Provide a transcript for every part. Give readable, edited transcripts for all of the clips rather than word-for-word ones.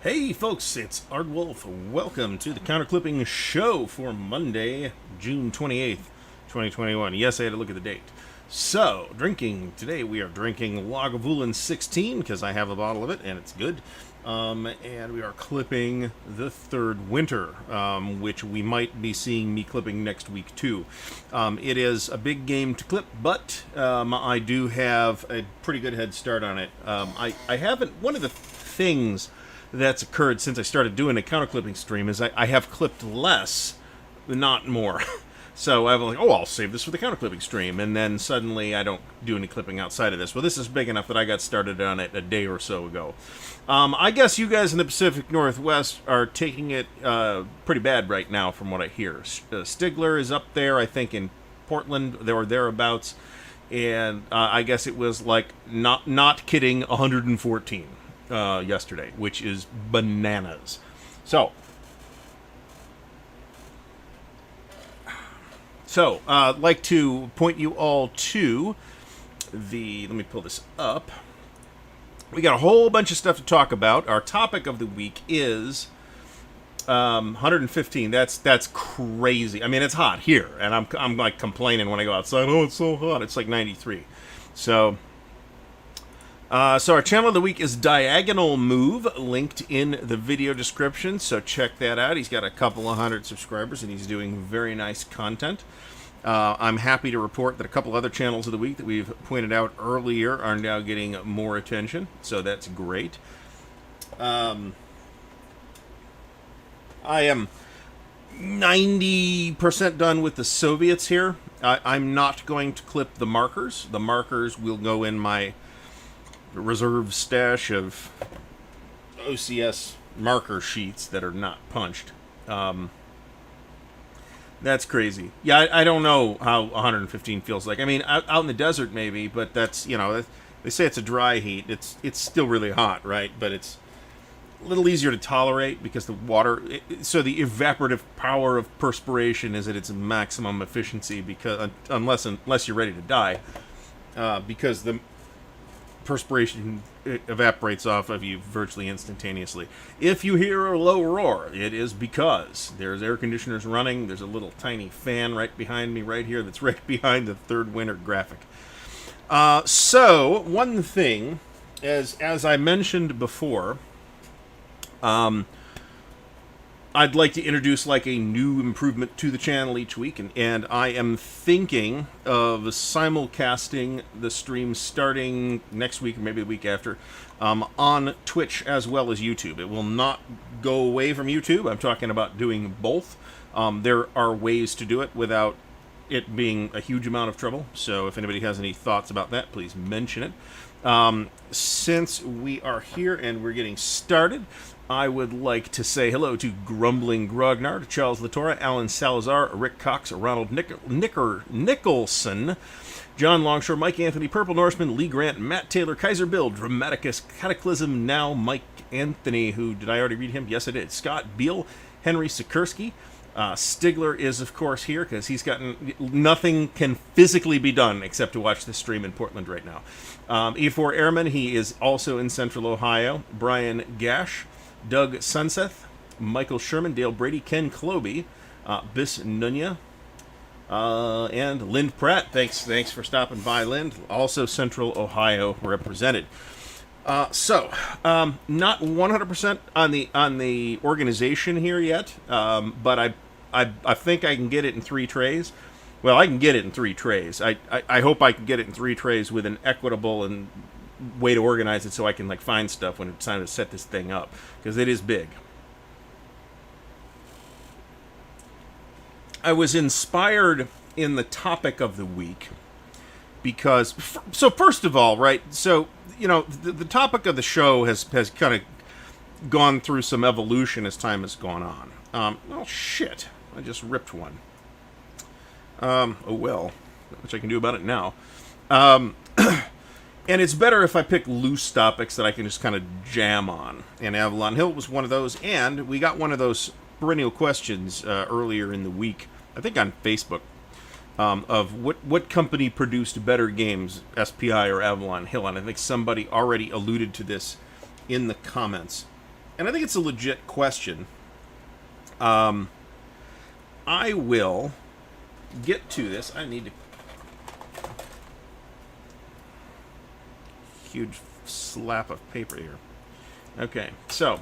Hey folks, it's Ardwulf. Welcome to the Counterclipping Show for Monday, June 28th, 2021. Yes, I had to look at the date. So, drinking. Today we are drinking Avalon 16 because I have a bottle of it and it's good. And we are clipping the Third Winter, which we might be seeing me clipping next week too. It is a big game to clip, but I do have a pretty good head start on it. I haven't, one of the things that's occurred since I started doing a counterclipping stream is I have clipped less, not more. So I was like, oh, I'll save this for the counterclipping stream, and then suddenly I don't do any clipping outside of this. Well, this is big enough that I got started on it a day or so ago. I guess you guys in the Pacific Northwest are taking it pretty bad right now from what I hear. Stigler is up there, I think, in Portland, or thereabouts, and I guess it was like, not kidding, 114. Yesterday, which is bananas. So, I'd like to point you all to let me pull this up. We got a whole bunch of stuff to talk about. Our topic of the week is 115. That's crazy. I mean, it's hot here, and I'm like complaining when I go outside. Oh, it's so hot. It's like 93. So our channel of the week is Diagonal Move, linked in the video description, so check that out. He's got a couple of hundred subscribers, and he's doing very nice content. I'm happy to report that a couple other channels of the week that we've pointed out earlier are now getting more attention, so that's great. I am 90% done with the Soviets here. I'm not going to clip the markers. The markers will go in my reserve stash of OCS marker sheets that are not punched. That's crazy. Yeah, I don't know how 115 feels like. I mean, out in the desert maybe, but that's, they say it's a dry heat. It's still really hot, right? But it's a little easier to tolerate because the water, so the evaporative power of perspiration is at its maximum efficiency, because unless you're ready to die, because the perspiration evaporates off of you virtually instantaneously. If you hear a low roar, it is because there's air conditioners running. There's a little tiny fan right behind me right here that's right behind the Third Winter graphic. So one thing, as I mentioned before, I'd like to introduce like a new improvement to the channel each week, and I am thinking of simulcasting the stream starting next week or maybe the week after on Twitch as well as YouTube. It will not go away from YouTube. I'm talking about doing both. There are ways to do it without it being a huge amount of trouble, so if anybody has any thoughts about that, please mention it. Since we are here and we're getting started, I would like to say hello to Grumbling Grognar, to Charles Latorre, Alan Salazar, Rick Cox, Ronald Nicholson, John Longshore, Mike Anthony, Purple Norseman, Lee Grant, Matt Taylor, Kaiser Bill, Dramaticus, Cataclysm Now, Mike Anthony, who, did I already read him? Yes, I did. Scott Beal, Henry Sikorsky. Stigler is, of course, here because he's gotten nothing can physically be done except to watch this stream in Portland right now. E4 Airman, he is also in Central Ohio. Brian Gash, Doug Sunseth, Michael Sherman, Dale Brady, Ken Kloby, Bis Nunya, and Lind Pratt. Thanks for stopping by, Lind. Also Central Ohio represented. Not 100% on the organization here yet, but I think I can get it in 3 trays. Well, I can get it in 3 trays. I hope I can get it in 3 trays with an equitable and way to organize it so I can like find stuff when it's time to set this thing up, because it is big. I was inspired in the topic of the week because, so first of all, right, so the topic of the show has kind of gone through some evolution as time has gone on. Oh shit, I just ripped one. Oh well, not much I can do about it now. And it's better if I pick loose topics that I can just kind of jam on. And Avalon Hill was one of those, and we got one of those perennial questions earlier in the week, I think on Facebook, of what company produced better games, SPI or Avalon Hill, and I think somebody already alluded to this in the comments. and I think it's a legit question. I will get to this. I need to... Huge slap of paper here. Okay, so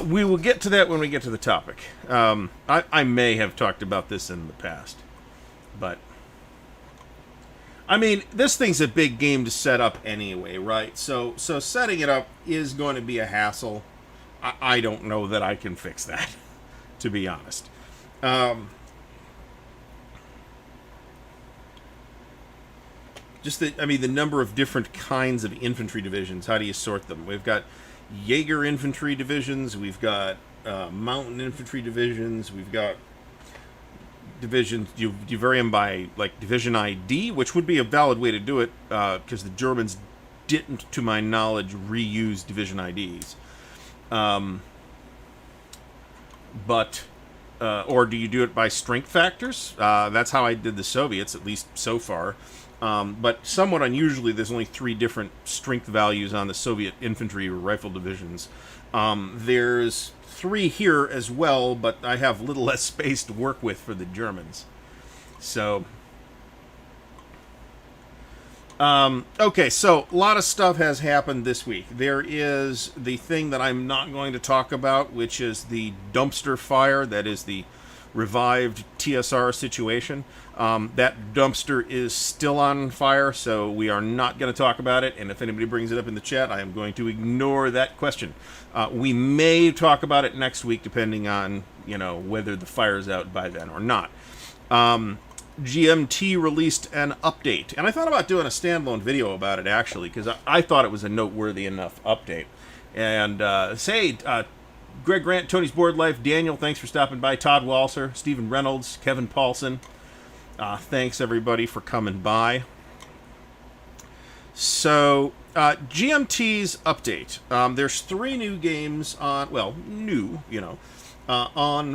we will get to that when we get to the topic. I may have talked about this in the past, but I mean, this thing's a big game to set up anyway, right? So setting it up is going to be a hassle. I don't know that I can fix that, to be honest. The number of different kinds of infantry divisions. How do you sort them? We've got Jaeger infantry divisions. We've got mountain infantry divisions. We've got divisions. You vary them by like division ID, which would be a valid way to do it because the Germans didn't, to my knowledge, reuse division IDs. Or do you do it by strength factors? That's how I did the Soviets, at least so far. But somewhat unusually, there's only 3 different strength values on the Soviet infantry or rifle divisions. There's 3 here as well, but I have a little less space to work with for the Germans. So, okay, so a lot of stuff has happened this week. There is the thing that I'm not going to talk about, which is the dumpster fire. That is the revived TSR situation. That dumpster is still on fire, so we are not going to talk about it. And if anybody brings it up in the chat, I am going to ignore that question. We may talk about it next week, depending on whether the fire's out by then or not. GMT released an update, and I thought about doing a standalone video about it actually, because I thought it was a noteworthy enough update. And Greg Grant, Tony's Board Life, Daniel, thanks for stopping by. Todd Walser, Stephen Reynolds, Kevin Paulson. Thanks, everybody, for coming by. So, GMT's update. There's 3 new games on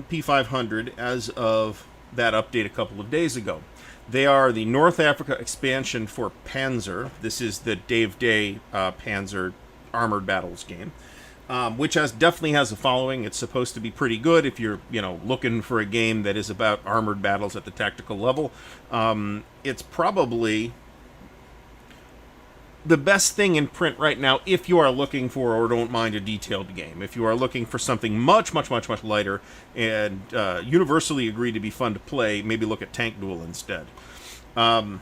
P500 as of that update a couple of days ago. They are the North Africa expansion for Panzer. This is the Dave Day Panzer Armored Battles game. Which definitely has a following. It's supposed to be pretty good if you're, looking for a game that is about armored battles at the tactical level. It's probably the best thing in print right now if you are looking for or don't mind a detailed game. If you are looking for something much, much, much, much lighter and universally agreed to be fun to play, maybe look at Tank Duel instead. All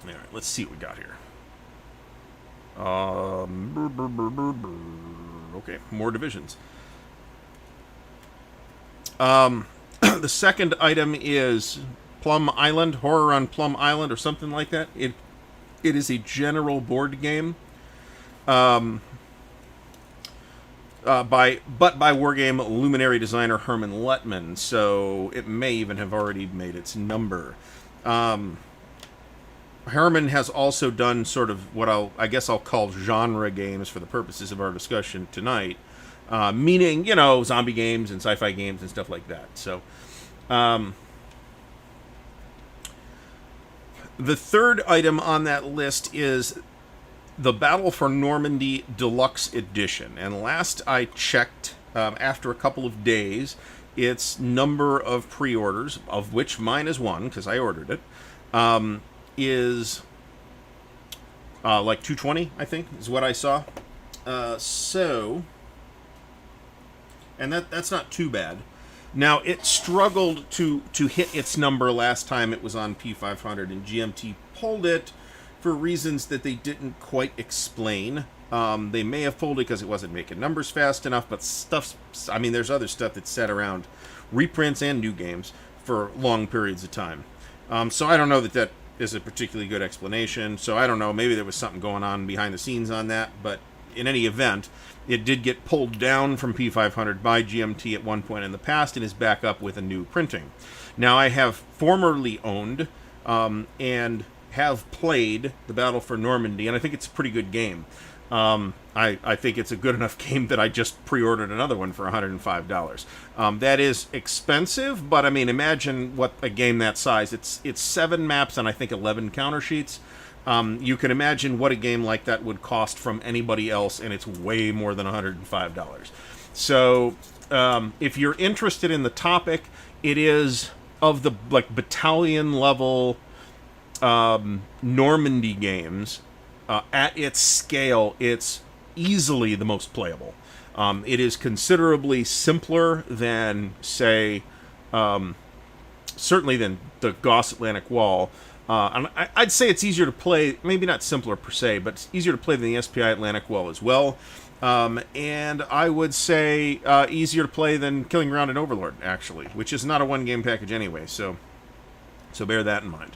right, let's see what we got here. Okay, more divisions. The second item is Plum Island, Horror on Plum Island, or something like that. It is a general board game, by Wargame luminary designer Herman Lettman. So it may even have already made its number. Herman has also done sort of what I guess I'll call genre games for the purposes of our discussion tonight, meaning, zombie games and sci-fi games and stuff like that. So, the third item on that list is the Battle for Normandy Deluxe Edition. And last I checked, after a couple of days, its number of pre-orders, of which mine is one, because I ordered it, is like 220, I think, is what I saw. And that's not too bad. Now, it struggled to hit its number last time it was on P500, and GMT pulled it for reasons that they didn't quite explain. They may have pulled it because it wasn't making numbers fast enough, but there's other stuff that's set around reprints and new games for long periods of time. So I don't know that is a particularly good explanation. So I don't know, maybe there was something going on behind the scenes on that, but in any event, it did get pulled down from P500 by GMT at one point in the past and is back up with a new printing. Now, I have formerly owned and have played the Battle for Normandy, and I think it's a pretty good game. I think it's a good enough game that I just pre-ordered another one for $105. That is expensive, but I mean, imagine what a game that size. It's 7 maps and I think 11 counter sheets. You can imagine what a game like that would cost from anybody else, and it's way more than $105. So, if you're interested in the topic, it is of the like battalion level Normandy games. At its scale, it's easily the most playable. It is considerably simpler than, say, certainly than the Gauss Atlantic Wall. And I'd say it's easier to play, maybe not simpler per se, but it's easier to play than the SPI Atlantic Wall as well. And I would say easier to play than Killing Ground and Overlord, actually, which is not a one-game package anyway, so bear that in mind.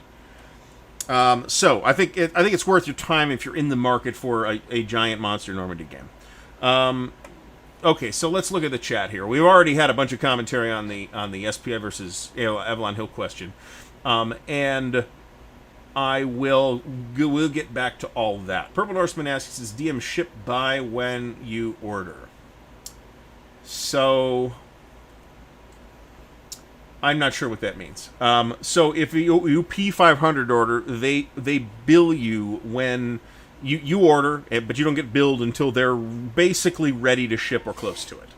So I think it's worth your time if you're in the market for a giant monster Normandy game. Okay, so let's look at the chat here. We've already had a bunch of commentary on the SPI versus Avalon Hill question, and we'll get back to all that. Purple Norseman asks, "Is DM ship by when you order?" So I'm not sure what that means. So if you P500 order, they bill you when you order, but you don't get billed until they're basically ready to ship or close to it.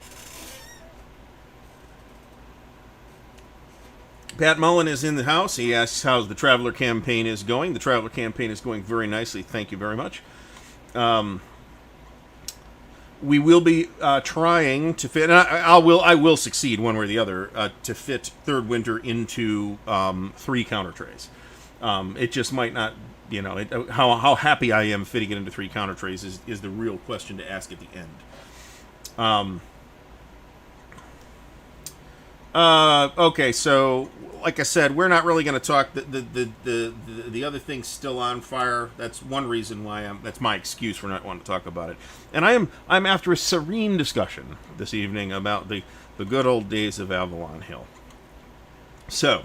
Pat Mullen is in the house. He asks how the Traveler campaign is going. The Traveler campaign is going very nicely. Thank you very much. We will be trying to fit, and I will succeed one way or the other, to fit Third Winter into 3 counter trays. It just might not, how happy I am fitting it into 3 counter trays is the real question to ask at the end. Okay, so like I said, we're not really going to talk. The other thing's still on fire. That's one reason why that's my excuse for not wanting to talk about it. And I'm after a serene discussion this evening about the good old days of Avalon Hill. So,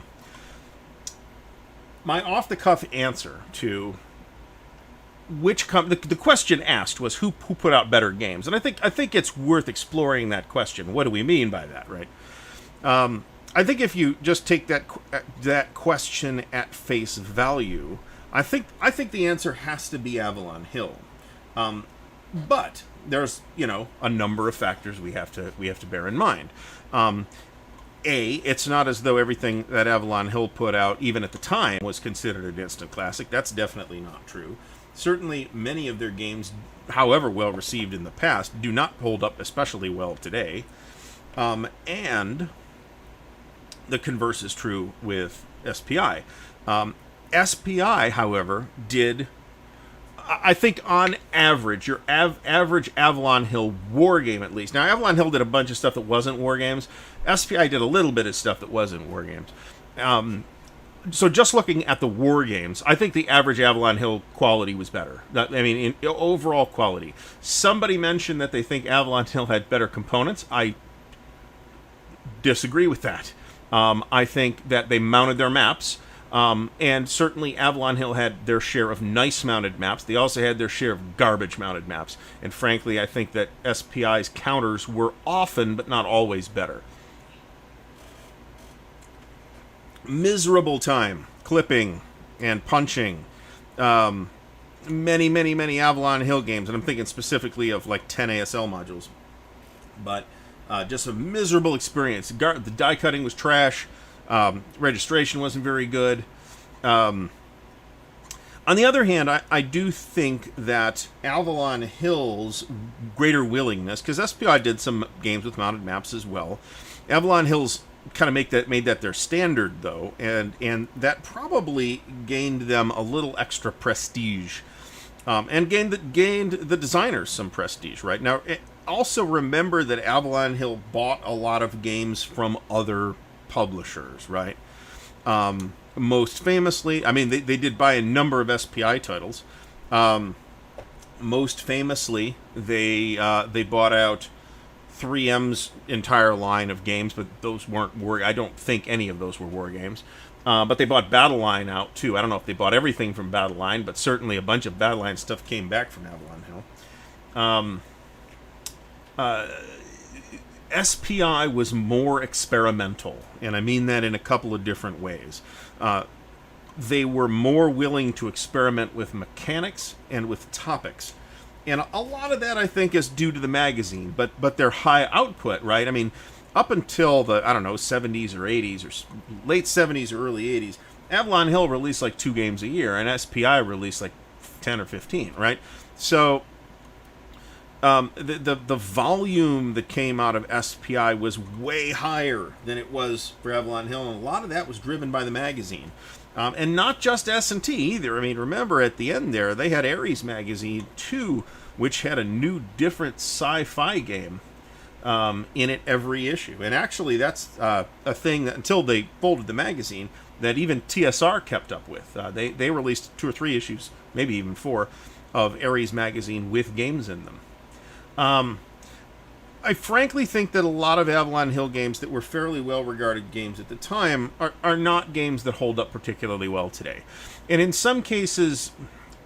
my off the cuff answer to the question asked was who put out better games, and I think it's worth exploring that question. What do we mean by that, right? I think if you just take that question at face value, I think the answer has to be Avalon Hill. But there's a number of factors we have to bear in mind. It's not as though everything that Avalon Hill put out, even at the time, was considered an instant classic. That's definitely not true. Certainly, many of their games, however well received in the past, do not hold up especially well today. And the converse is true with SPI. SPI, however, did, I think on average, your average Avalon Hill war game at least. Now, Avalon Hill did a bunch of stuff that wasn't war games. SPI did a little bit of stuff that wasn't war games. So just looking at the war games, I think the average Avalon Hill quality was better. I mean, in overall quality. Somebody mentioned that they think Avalon Hill had better components. I disagree with that. I think that they mounted their maps, and certainly Avalon Hill had their share of nice mounted maps. They also had their share of garbage mounted maps. And frankly, I think that SPI's counters were often, but not always, better. Miserable time clipping and punching many Avalon Hill games, and I'm thinking specifically of like 10 ASL modules. But just a miserable experience. The die cutting was trash. Registration wasn't very good. On the other hand, I do think that Avalon Hill's greater willingness, because SPI did some games with mounted maps as well. Avalon Hill's kind of made that their standard, though, and that probably gained them a little extra prestige, and gained the designers some prestige. Right now, also remember that Avalon Hill bought a lot of games from other publishers, right? Most famously, I mean, they did buy a number of SPI titles. Most famously, they bought out 3M's entire line of games, but those weren't war. I don't think any of those were war games. But they bought Battle Line out too. I don't know if they bought everything from Battle Line, but certainly a bunch of Battle Line stuff came back from Avalon Hill. SPI was more experimental, and I mean that in a couple of different ways. they were more willing to experiment with mechanics and with topics. And a lot of that, I think, is due to the magazine, but their high output, right? I mean, up until the, I don't know, 70s or 80s, or late 70s or early 80s, Avalon Hill released like 2 games a year, and SPI released like 10 or 15, right? So the volume that came out of SPI was way higher than it was for Avalon Hill, and a lot of that was driven by the magazine. And not just S&T either. I mean, remember at the end there, they had Ares magazine too, which had a new, different sci-fi game in it every issue. And actually, that's a thing that, until they folded the magazine, that even TSR kept up with. They released 2 or 3 issues, maybe even 4, of Ares magazine with games in them. I frankly think that a lot of Avalon Hill games that were fairly well-regarded games at the time are not games that hold up particularly well today. And in some cases,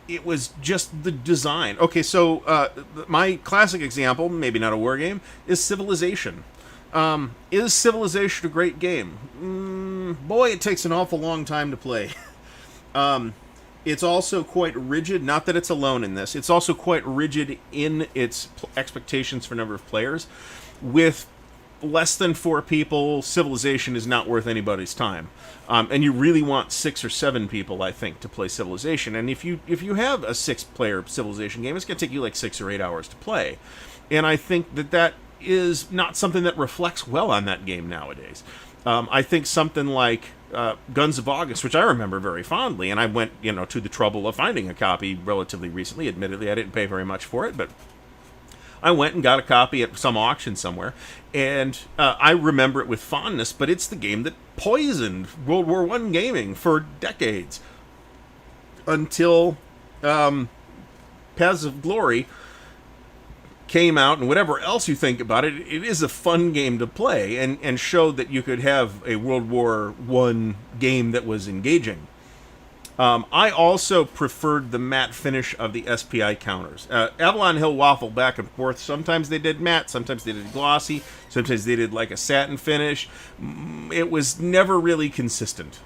it was just the design. Okay, so my classic example, maybe not a war game, is Civilization. Is Civilization a great game? Boy, it takes an awful long time to play. It's also quite rigid, not that it's alone in this, it's also quite rigid in its expectations for number of players. With less than 4 people, Civilization is not worth anybody's time. And you really want 6 or 7 people, I think, to play Civilization. And if you have a 6-player Civilization game, it's going to take you like 6 or 8 hours to play. And I think that is not something that reflects well on that game nowadays. I think something like Guns of August, which I remember very fondly, and I went, to the trouble of finding a copy relatively recently. Admittedly, I didn't pay very much for it, but I went and got a copy at some auction somewhere, and I remember it with fondness, but it's the game that poisoned World War I gaming for decades, until Paths of Glory came out, and whatever else you think about it, it is a fun game to play, and showed that you could have a World War I game that was engaging. I also preferred the matte finish of the SPI counters. Avalon Hill waffled back and forth. Sometimes they did matte, sometimes they did glossy, sometimes they did like a satin finish. It was never really consistent.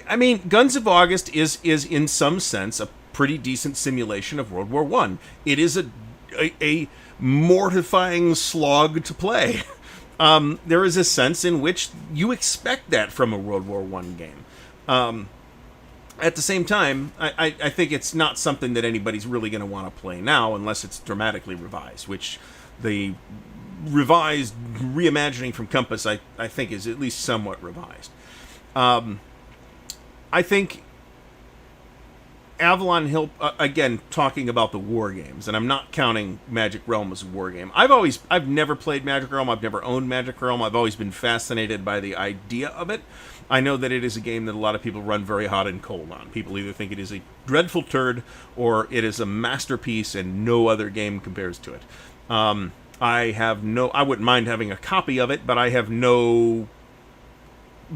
I mean, Guns of August is in some sense a pretty decent simulation of World War I. It is a mortifying slog to play. There is a sense in which you expect that from a World War I game. At the same time, I think it's not something that anybody's really going to want to play now unless it's dramatically revised, which the revised reimagining from Compass, I think, is at least somewhat revised. I think Avalon Hill, again, talking about the war games, and I'm not counting Magic Realm as a war game. I've never played Magic Realm. I've never owned Magic Realm. I've always been fascinated by the idea of it. I know that it is a game that a lot of people run very hot and cold on. People either think it is a dreadful turd or it is a masterpiece and no other game compares to it. I wouldn't mind having a copy of it, but I have no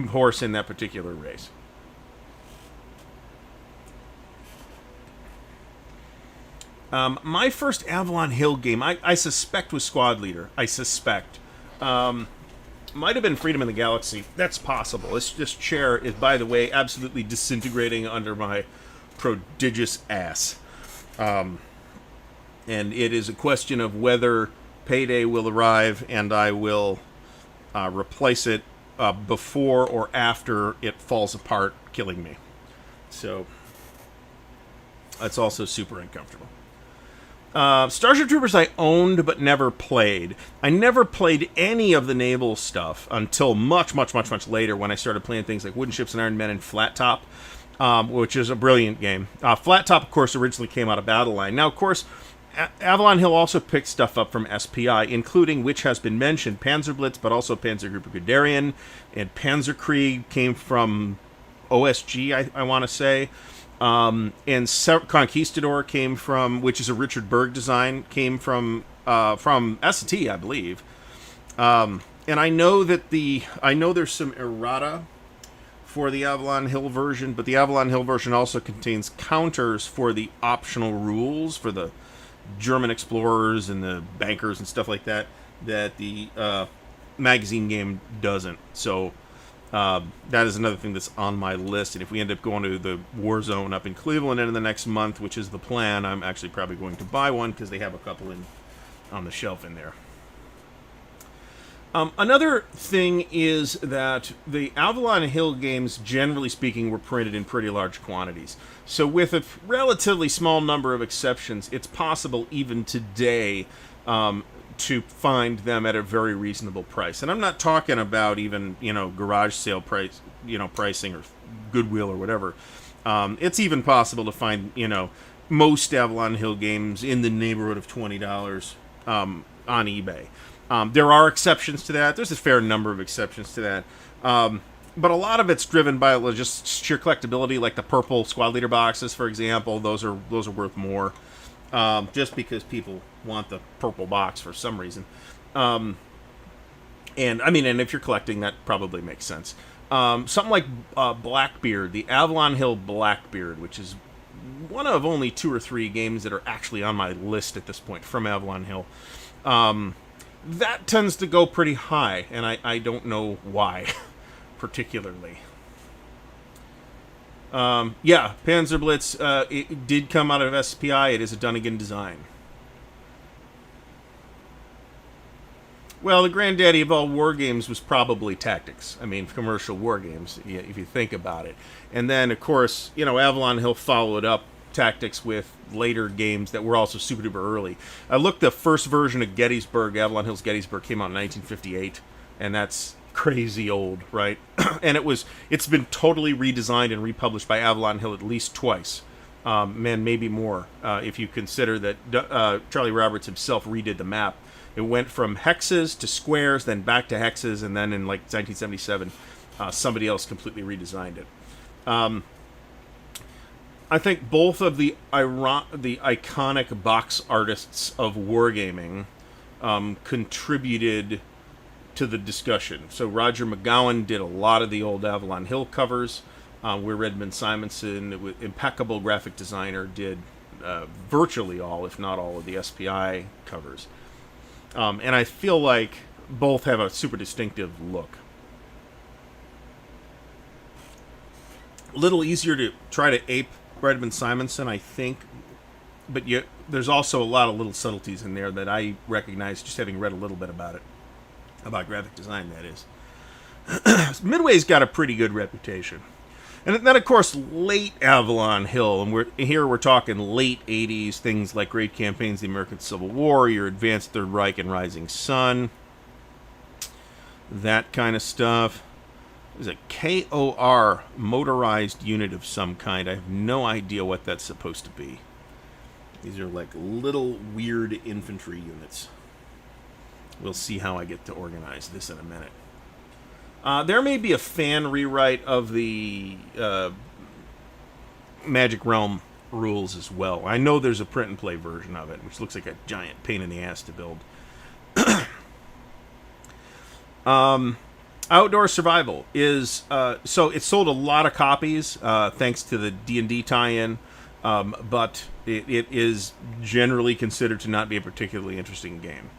horse in that particular race. My first Avalon Hill game, I suspect, was Squad Leader. I suspect. Might have been Freedom in the Galaxy. That's possible. This chair is, by the way, absolutely disintegrating under my prodigious ass. And it is a question of whether payday will arrive and I will replace it before or after it falls apart, killing me. So, that's also super uncomfortable. Starship Troopers I owned but never played. I never played any of the naval stuff until much later, when I started playing things like Wooden Ships and Iron Men and Flat Top, which is a brilliant game. Flat Top, of course, originally came out of Battle Line. Now, of course, Avalon Hill also picked stuff up from SPI, including, which has been mentioned, Panzerblitz, but also Panzergruppe Guderian, and Panzerkrieg came from OSG, I want to say. And Conquistador came from, which is a Richard Berg design, came from S&T, I believe. And I know there's some errata for the Avalon Hill version, but the Avalon Hill version also contains counters for the optional rules for the German explorers and the bankers and stuff like that the magazine game doesn't. So that is another thing that's on my list. And if we end up going to the Warzone up in Cleveland in the next month, which is the plan, I'm actually probably going to buy one because they have a couple on the shelf in there. Another thing is that the Avalon Hill games, generally speaking, were printed in pretty large quantities. So with a relatively small number of exceptions, it's possible even today to find them at a very reasonable price. And I'm not talking about even, garage sale price, pricing or Goodwill or whatever. It's even possible to find, most Avalon Hill games in the neighborhood of $20 on eBay. There are exceptions to that. There's a fair number of exceptions to that. But a lot of it's driven by just sheer collectability, like the purple squad leader boxes, for example. Those are worth more, just because people want the purple box for some reason. And if you're collecting, that probably makes sense. Something like Blackbeard, the Avalon Hill Blackbeard, which is one of only 2 or 3 games that are actually on my list at this point from Avalon Hill. That tends to go pretty high, and I don't know why, particularly. Panzer Blitz, it did come out of SPI. It is a Dunnigan design. Well, the granddaddy of all war games was probably Tactics. Commercial war games, if you think about it. And then, of course, Avalon Hill followed up Tactics with later games that were also super duper early. I looked, the first version of Gettysburg, Avalon Hill's Gettysburg, came out in 1958, and that's crazy old, right? And it's been totally redesigned and republished by Avalon Hill at least twice. Maybe more, if you consider that Charlie Roberts himself redid the map. It went from hexes to squares, then back to hexes, and then in 1977, somebody else completely redesigned it. I think both of the iconic box artists of wargaming contributed to the discussion. So Roger McGowan did a lot of the old Avalon Hill covers, where Redmond Simonson, impeccable graphic designer, did virtually all, if not all, of the SPI covers. And I feel like both have a super distinctive look. A little easier to try to ape Redmond Simonson, I think, but there's also a lot of little subtleties in there that I recognize just having read a little bit about it, about graphic design, that is. Midway's got a pretty good reputation. And then, of course, late Avalon Hill, and we're talking late 80s, things like Great Campaigns, the American Civil War, your Advanced Third Reich and Rising Sun, that kind of stuff. There's a KOR motorized unit of some kind. I have no idea what that's supposed to be. These are like little weird infantry units. We'll see how I get to organize this in a minute. There may be a fan rewrite of the Magic Realm rules as well. I know there's a print and play version of it, which looks like a giant pain in the ass to build. Outdoor Survival is so it sold a lot of copies thanks to the D&D tie-in, but it is generally considered to not be a particularly interesting game.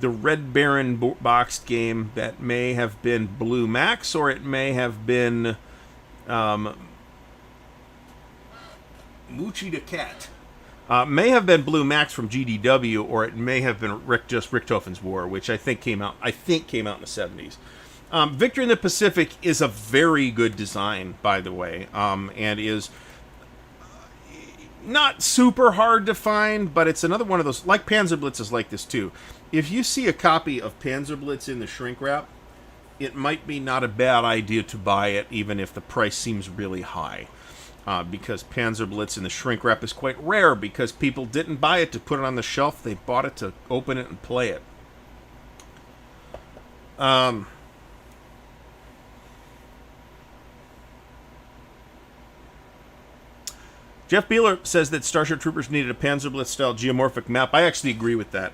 The Red Baron boxed game that may have been Blue Max, or it may have been Moochie the Cat. May have been Blue Max from GDW, or it may have been Richthofen's War, which I think came out in the 70s. Victory in the Pacific is a very good design, by the way, and is not super hard to find, but it's another one of those, like Panzer Blitz is like this too. If you see a copy of Panzer Blitz in the shrink wrap, it might be not a bad idea to buy it, even if the price seems really high. Because Panzer Blitz in the shrink wrap is quite rare, because people didn't buy it to put it on the shelf, they bought it to open it and play it. Jeff Beeler says that Starship Troopers needed a Panzer Blitz-style geomorphic map. I actually agree with that.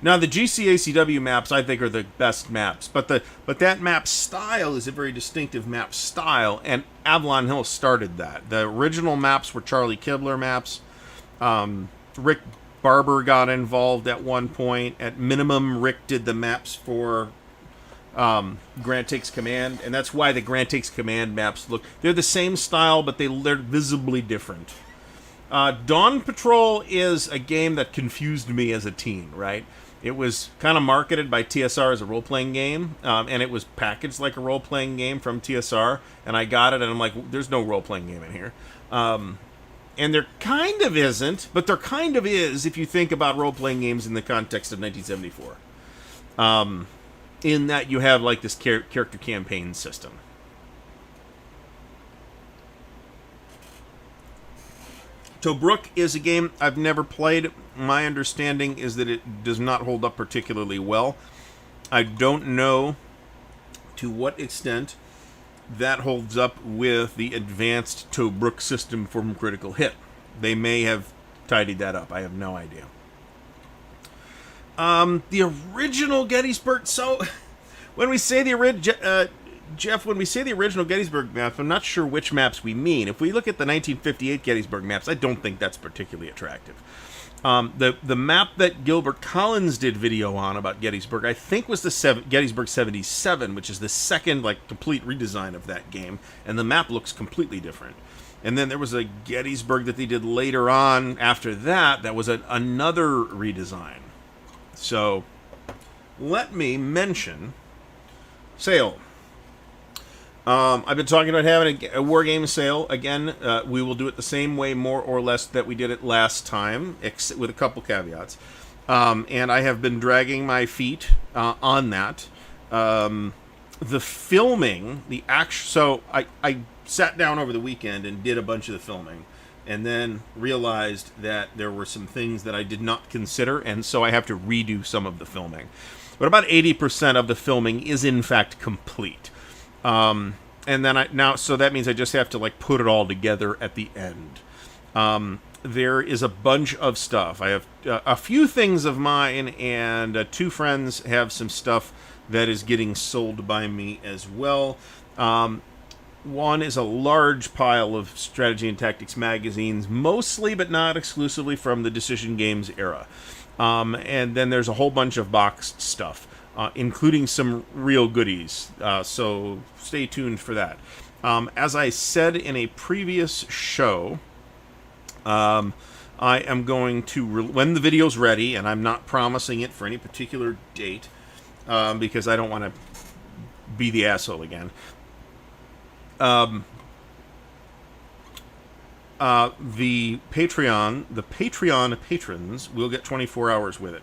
Now the GCACW maps I think are the best maps, but that map style is a very distinctive map style, and Avalon Hill started that. The original maps were Charlie Kibler maps. Rick Barber got involved at one point. At minimum, Rick did the maps for Grant Takes Command, and that's why the Grant Takes Command maps they're the same style, but they're visibly different. Dawn Patrol is a game that confused me as a teen, right? It was kind of marketed by TSR as a role-playing game, and it was packaged like a role-playing game from TSR, and I got it, and I'm like, there's no role-playing game in here. And there kind of isn't, but there kind of is if you think about role-playing games in the context of 1974. In that you have like this character campaign system. Tobruk is a game I've never played. My understanding is that it does not hold up particularly well. I don't know to what extent that holds up with the advanced Tobruk system from Critical Hit. They may have tidied that up. I have no idea. The original Gettysburg. So, when we say the original, Jeff, when we say the original Gettysburg maps, I'm not sure which maps we mean. If we look at the 1958 Gettysburg maps, I don't think that's particularly attractive. The map that Gilbert Collins did video on about Gettysburg, I think was the Gettysburg 77, which is the second complete redesign of that game, and the map looks completely different. And then there was a Gettysburg that they did later on after that was another redesign. So, let me mention sale. I've been talking about having a War Game sale. Again, we will do it the same way, more or less, that we did it last time, with a couple caveats. And I have been dragging my feet on that. The filming, so I sat down over the weekend and did a bunch of the filming, and then realized that there were some things that I did not consider, and so I have to redo some of the filming. But about 80% of the filming is in fact complete. And then so that means I just have to put it all together at the end. There is a bunch of stuff. I have a few things of mine, and two friends have some stuff that is getting sold by me as well. One is a large pile of strategy and tactics magazines, mostly but not exclusively from the Decision Games era. And then there's a whole bunch of boxed stuff, including some real goodies. So stay tuned for that. As I said in a previous show, I am going to, when the video's ready, and I'm not promising it for any particular date, because I don't want to be the asshole again. The Patreon patrons will get 24 hours with it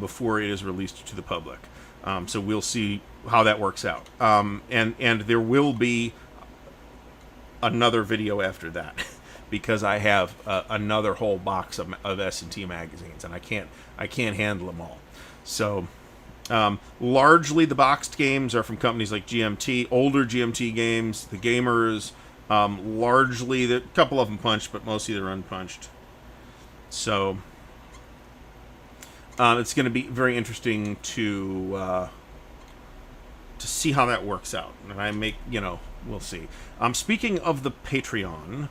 before it is released to the public. So we'll see how that works out. And there will be another video after that because I have another whole box of S&T magazines, and I can't handle them all. So largely the boxed games are from companies like GMT, older GMT games, the Gamers. Largely, a couple of them punched, but mostly they're unpunched. So it's going to be very interesting to see how that works out. And we'll see. Speaking of the Patreon,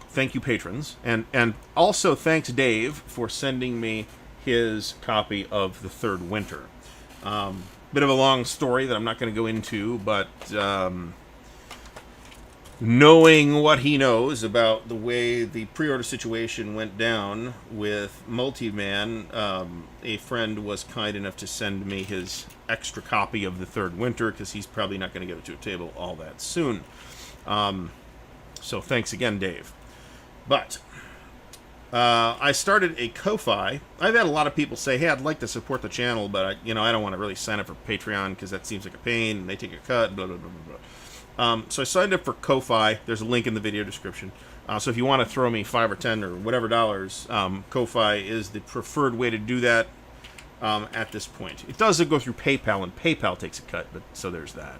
thank you, patrons, and also thanks Dave for sending me his copy of The Third Winter. Bit of a long story that I'm not going to go into, but knowing what he knows about the way the pre-order situation went down with Multiman, a friend was kind enough to send me his extra copy of The Third Winter, because he's probably not going to get it to a table all that soon. So thanks again, Dave. But I started a Ko-Fi. I've had a lot of people say, hey, I'd like to support the channel, but I don't want to really sign up for Patreon because that seems like a pain, and they take a cut, blah, blah, blah, blah, blah. So I signed up for Ko-Fi. There's a link in the video description. So if you want to throw me $5 or $10 or whatever dollars, Ko-Fi is the preferred way to do that at this point. It does go through PayPal, and PayPal takes a cut, but so there's that.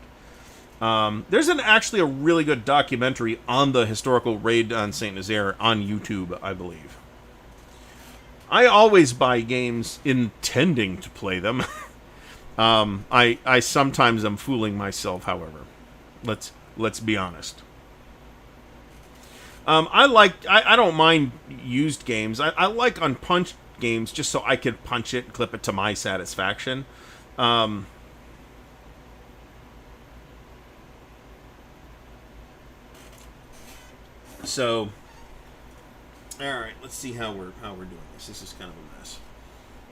There's actually a really good documentary on the historical raid on Saint Nazaire on YouTube, I believe. I always buy games intending to play them. I sometimes am fooling myself, however. Let's be honest. I don't mind used games. I like unpunched games just so I can punch it and clip it to my satisfaction. Um, so, all right, let's see how we're doing this. This is kind of a mess.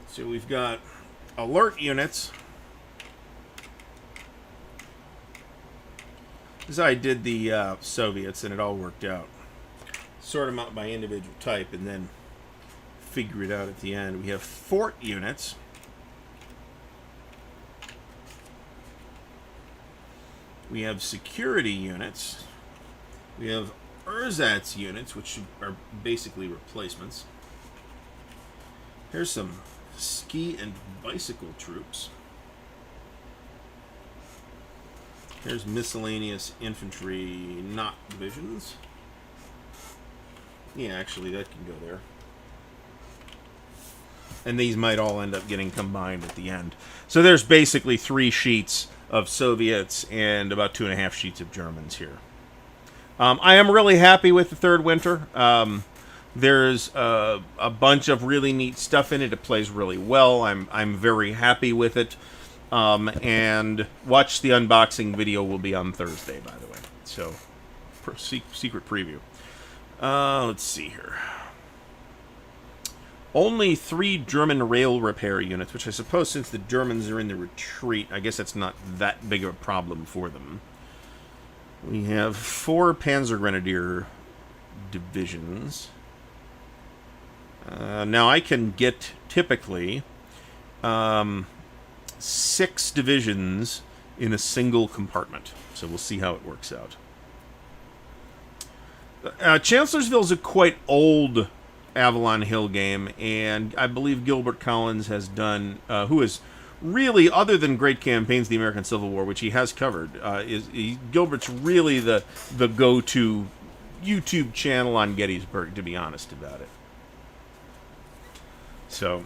So we've got alert units. This is how I did the Soviets, and it all worked out. Sort them out by individual type, and then figure it out at the end. We have fort units. We have security units. We have ersatz units, which are basically replacements. Here's some ski and bicycle troops. Here's miscellaneous infantry, not divisions. Yeah, actually, that can go there. And these might all end up getting combined at the end. So there's basically 3 sheets of Soviets and about 2.5 sheets of Germans here. I am really happy with the Third Winter. There's a bunch of really neat stuff in it. It plays really well. I'm very happy with it. And watch the unboxing video will be on Thursday, by the way. So, secret preview. Let's see here. Only 3 German rail repair units, which I suppose since the Germans are in the retreat, I guess that's not that big of a problem for them. We have 4 Panzer Grenadier divisions. Now I can get, typically, 6 divisions in a single compartment. So we'll see how it works out. Chancellorsville is a quite old Avalon Hill game, and I believe Gilbert Collins has done, who is really, other than Great Campaigns, the American Civil War, which he has covered, Gilbert's really the go-to YouTube channel on Gettysburg, to be honest about it. So,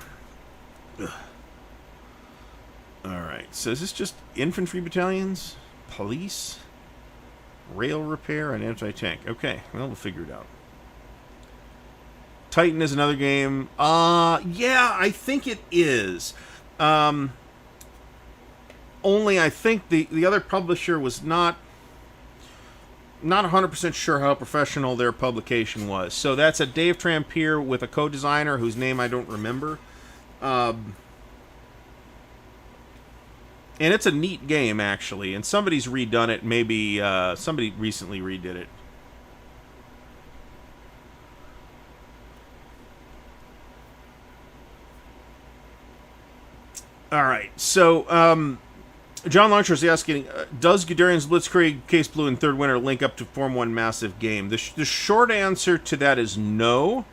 alright, so is this just infantry battalions, police, rail repair, and anti-tank? Okay, well, we'll figure it out. Titan is another game. Yeah, I think it is. Only I think the other publisher was not 100% sure how professional their publication was. So that's a Dave Trampier with a co-designer whose name I don't remember. And it's a neat game, actually. And somebody's redone it. Maybe somebody recently redid it. All right, so John Launcher is asking, does Guderian's Blitzkrieg, Case Blue, and Third Winter link up to form one massive game? The short answer to that is no.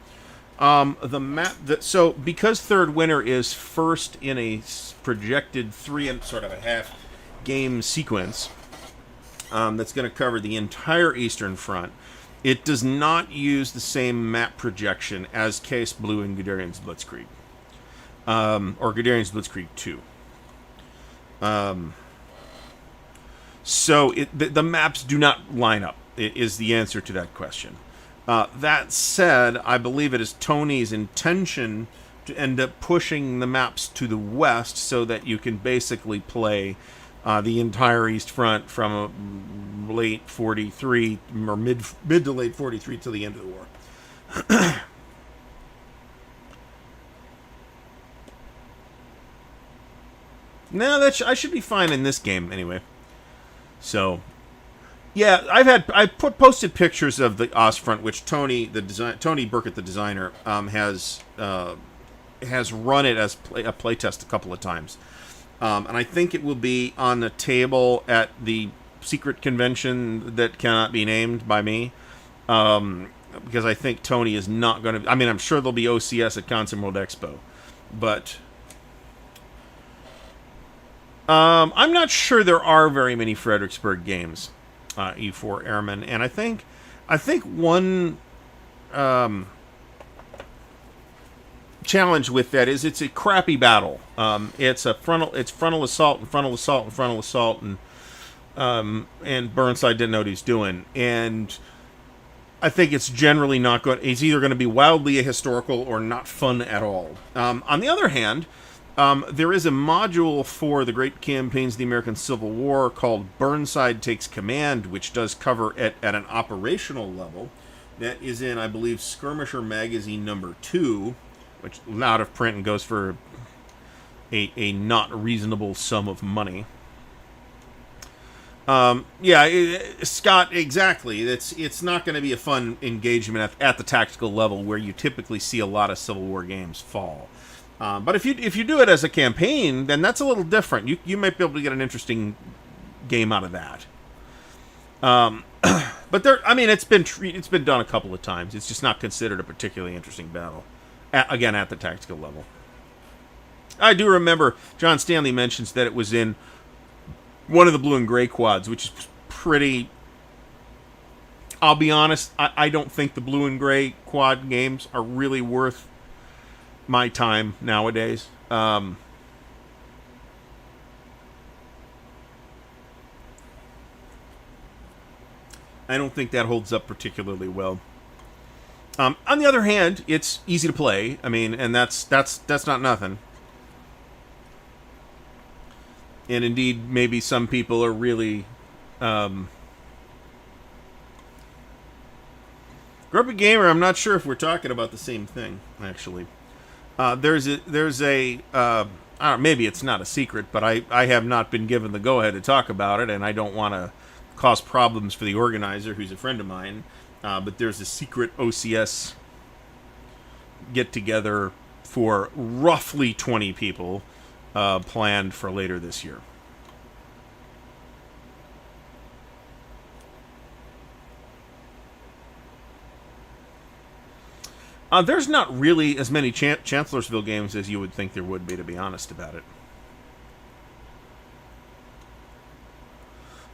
So because Third Winter is first in a projected 3.5 game sequence that's going to cover the entire Eastern Front, it does not use the same map projection as Case Blue and Guderian's Blitzkrieg. Or Guderian's Blitzkrieg 2. So the maps do not line up, is the answer to that question. That said, I believe it is Tony's intention to end up pushing the maps to the west so that you can basically play the entire East Front from late 43, or mid to late 43 till the end of the war. No, I should be fine in this game anyway. So, yeah, I posted pictures of the Ostfront, which Tony Burkett, the designer, has run it as a playtest a couple of times, and I think it will be on the table at the secret convention that cannot be named by me, because I think Tony is not going to. I mean, I'm sure there'll be OCS at Consim World Expo, but. I'm not sure there are very many Fredericksburg games, E4 Airmen, and I think one challenge with that is it's a crappy battle. It's frontal assault and frontal assault and frontal assault, and Burnside didn't know what he's doing. And I think it's generally not good. It's either going to be wildly ahistorical or not fun at all. On the other hand, there is a module for the Great Campaigns of the American Civil War called Burnside Takes Command, which does cover at an operational level. That is in, I believe, Skirmisher Magazine number 2, which is out of print and goes for a not reasonable sum of money. Scott, exactly. It's not going to be a fun engagement at the tactical level where you typically see a lot of Civil War games fall. But if you do it as a campaign, then that's a little different. You might be able to get an interesting game out of that. But it's been done a couple of times. It's just not considered a particularly interesting battle. Again, at the tactical level. I do remember John Stanley mentions that it was in one of the blue and gray quads, which is pretty... I'll be honest, I don't think the blue and gray quad games are really worth my time nowadays. I don't think that holds up particularly well. On the other hand, it's easy to play. I mean, and that's not nothing. And indeed, maybe some people are really Grumpy Gamer. I'm not sure if we're talking about the same thing. Actually, there's a maybe it's not a secret, but I have not been given the go ahead to talk about it, and I don't want to cause problems for the organizer, who's a friend of mine. But there's a secret OCS get together for roughly 20 people. Planned for later this year. There's not really as many Chancellorsville games as you would think there would be, to be honest about it.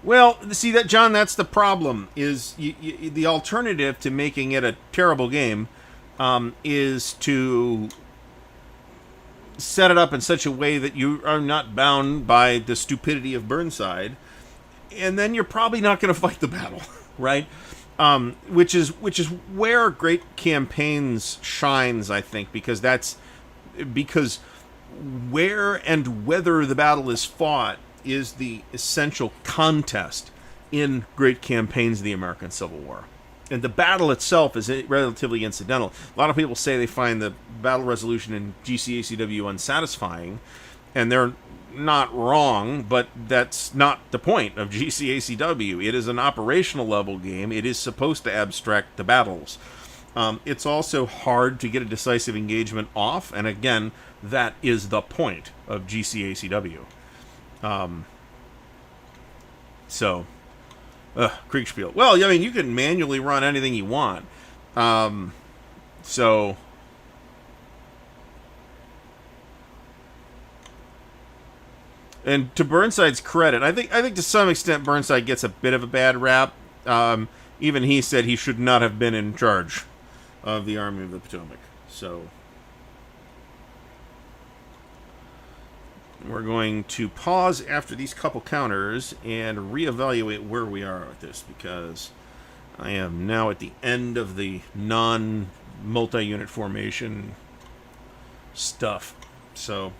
Well, see that, John, that's the problem. Is the alternative to making it a terrible game is to set it up in such a way that you are not bound by the stupidity of Burnside, and then you're probably not going to fight the battle, right? Which is where Great Campaigns shines, I think, because where and whether the battle is fought is the essential contest in Great Campaigns of the American Civil War. And the battle itself is relatively incidental. A lot of people say they find the battle resolution in GCACW unsatisfying, and they're not wrong, but that's not the point of GCACW. It is an operational level game. It is supposed to abstract the battles. It's also hard to get a decisive engagement off, and again, that is the point of GCACW. Kriegspiel. Well, I mean, you can manually run anything you want. And to Burnside's credit, I think to some extent Burnside gets a bit of a bad rap. Even he said he should not have been in charge of the Army of the Potomac. So we're going to pause after these couple counters and reevaluate where we are with this, because I am now at the end of the non-multi-unit formation stuff. So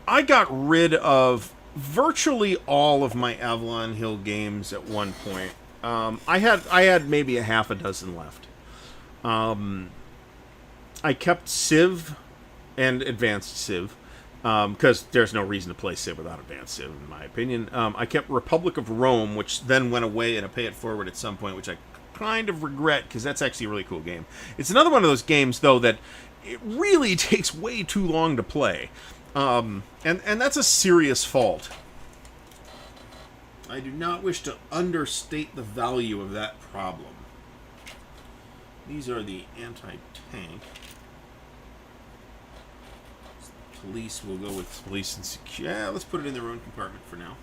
I got rid of virtually all of my Avalon Hill games at one point. I had maybe a half a dozen left. I kept Civ and Advanced Civ, because there's no reason to play Civ without Advanced Civ, in my opinion. I kept Republic of Rome, which then went away in a pay it forward at some point, which I kind of regret, because that's actually a really cool game. It's another one of those games, though, that it really takes way too long to play. And that's a serious fault. I do not wish to understate the value of that problem. These are the anti-tank. Police, will go with police and security. Yeah, let's put it in their own compartment for now.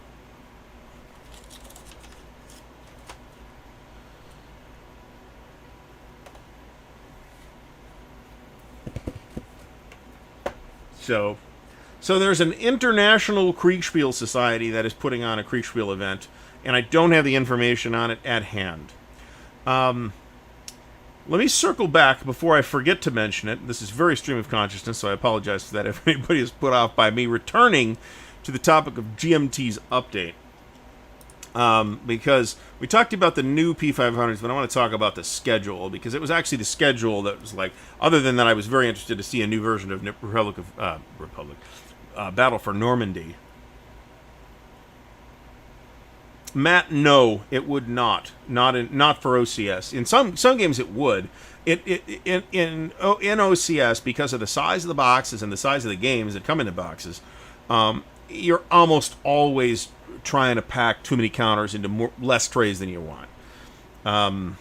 So there's an international Kriegspiel society that is putting on a Kriegspiel event, and I don't have the information on it at hand. Let me circle back before I forget to mention it. This is very stream of consciousness, so I apologize for that if anybody is put off by me returning to the topic of GMT's update. Because we talked about the new P500s, but I want to talk about the schedule, because it was actually the schedule that was like, other than that, I was very interested to see a new version of Battle for Normandy. Matt, no, it would not. Not for OCS. In some games, it would. In OCS, because of the size of the boxes and the size of the games that come in the boxes, you're almost always trying to pack too many counters into less trays than you want.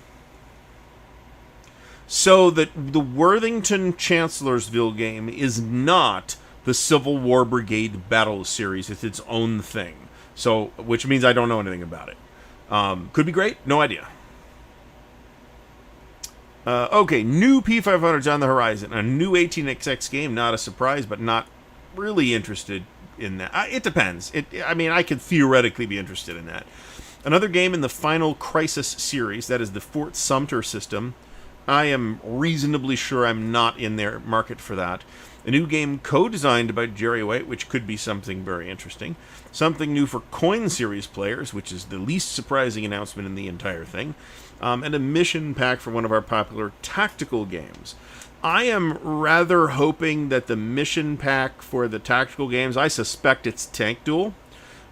So that the Worthington Chancellorsville game is not the Civil War Brigade Battle Series. It's its own thing. So, which means I don't know anything about it. Could be great. No idea. Okay, new P500s on the horizon. A new 18XX game. Not a surprise, but not really interested in that. It depends. I could theoretically be interested in that. Another game in the Final Crisis series. That is the Fort Sumter system. I am reasonably sure I'm not in their market for that. A new game co-designed by Jerry White, which could be something very interesting. Something new for Coin Series players, which is the least surprising announcement in the entire thing. And a mission pack for one of our popular tactical games. I am rather hoping that the mission pack for the tactical games, I suspect it's Tank Duel.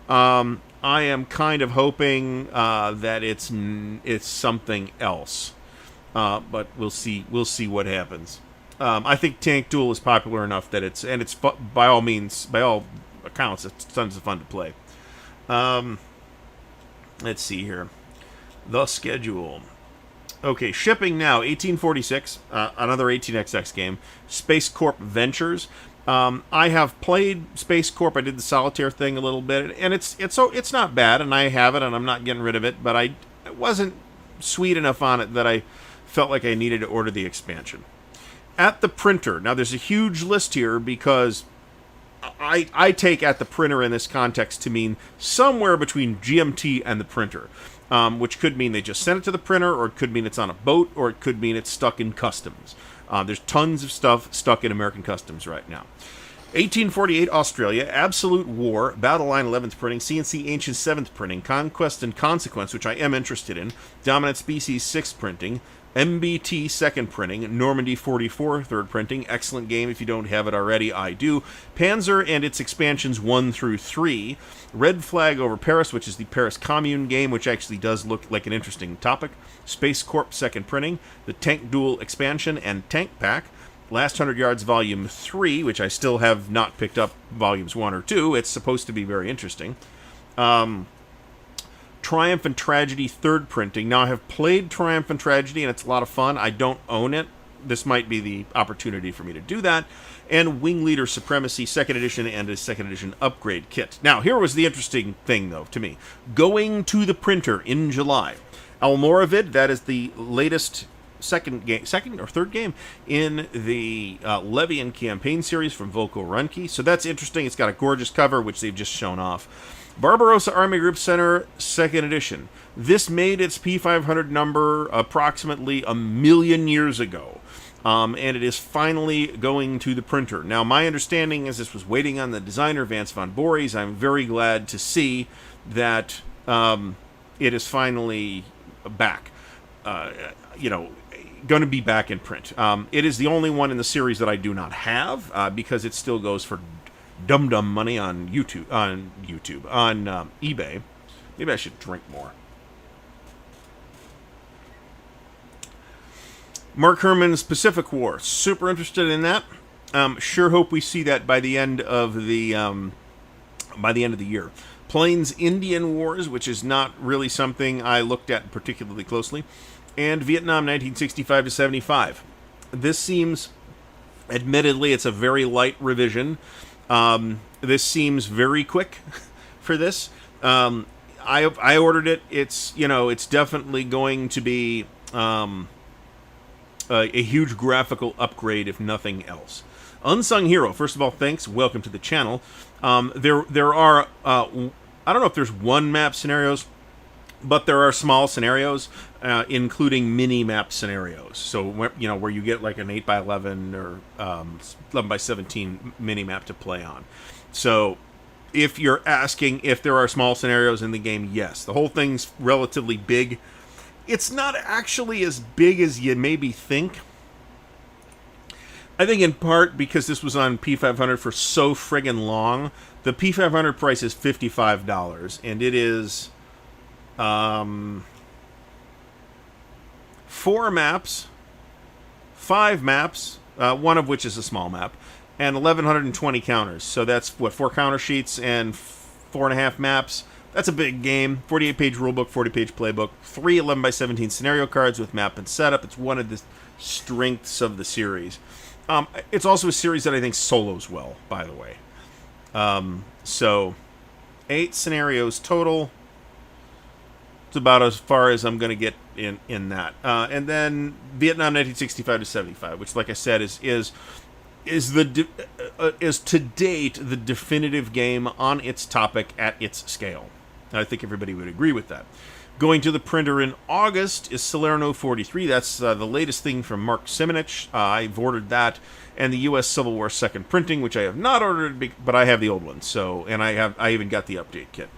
I am kind of hoping that it's something else. But we'll see what happens. I think Tank Duel is popular enough that it's by all means, by all accounts, it's tons of fun to play. Let's see here. The schedule. Okay, shipping now, 1846, another 18XX game. Space Corp Ventures. I have played Space Corp. I did the solitaire thing a little bit, and it's not bad, and I have it, and I'm not getting rid of it, but it wasn't sweet enough on it that I felt like I needed to order the expansion. At the Printer. Now, there's a huge list here because I take At the Printer in this context to mean somewhere between GMT and the Printer, which could mean they just sent it to the printer, or it could mean it's on a boat, or it could mean it's stuck in customs. There's tons of stuff stuck in American customs right now. 1848 Australia, Absolute War, Battle Line 11th printing, CNC Ancient 7th printing, Conquest and Consequence, which I am interested in, Dominant Species 6th printing, MBT 2nd printing, Normandy 44 3rd printing, excellent game if you don't have it already, I do, Panzer and its expansions 1 through 3, Red Flag over Paris, which is the Paris Commune game, which actually does look like an interesting topic, Space Corp 2nd printing, the Tank Duel expansion and Tank Pack, Last 100 Yards Volume 3, which I still have not picked up Volumes 1 or 2, it's supposed to be very interesting, Triumph and Tragedy 3rd printing. Now, I have played Triumph and Tragedy, and it's a lot of fun. I don't own it. This might be the opportunity for me to do that. And Wing Leader Supremacy 2nd edition and a 2nd edition upgrade kit. Now, here was the interesting thing, though, to me. Going to the printer in July. Almoravid, that is the latest second or third game in the Levian campaign series from Volko Ruhnke. So that's interesting. It's got a gorgeous cover, which they've just shown off. Barbarossa Army Group Center, 2nd edition. This made its P500 number approximately 1 million years ago, and it is finally going to the printer. Now, my understanding is this was waiting on the designer, Vance von Voorhees. I'm very glad to see that it is finally back. Going to be back in print. It is the only one in the series that I do not have, because it still goes for dum-dum money on on eBay. Maybe I should drink more. Mark Herman's Pacific War. Super interested in that. Sure hope we see that by the end of the year. Plains Indian Wars, which is not really something I looked at particularly closely, and Vietnam 1965 to 75. This seems, admittedly, it's a very light revision. This seems very quick for this. I ordered it. It's definitely going to be a huge graphical upgrade, if nothing else. Unsung Hero. First of all, thanks. Welcome to the channel. There are I don't know if there's one map scenarios, but there are small scenarios, including mini map scenarios. So where you get like an 8x11 or 11x17 mini map to play on. So if you're asking if there are small scenarios in the game, yes. The whole thing's relatively big. It's not actually as big as you maybe think. I think in part because this was on P500 for so friggin' long. The P500 price is $55, and it is 4 maps, 5 maps, one of which is a small map, and 1,120 counters. So that's, 4 counter sheets and 4.5 maps. That's a big game. 48-page rulebook, 40-page playbook, 3 11x17 scenario cards with map and setup. It's one of the strengths of the series. It's also a series that I think solos well, by the way. So 8 scenarios total. It's about as far as I'm going to get in that. And then Vietnam 1965 to 75, which, like I said, is to date the definitive game on its topic at its scale. I think everybody would agree with that. Going to the printer in August is Salerno 43. That's the latest thing from Mark Simonich. I've ordered that, and the U.S. Civil War second printing, which I have not ordered, but I have the old one. So, and I even got the update kit.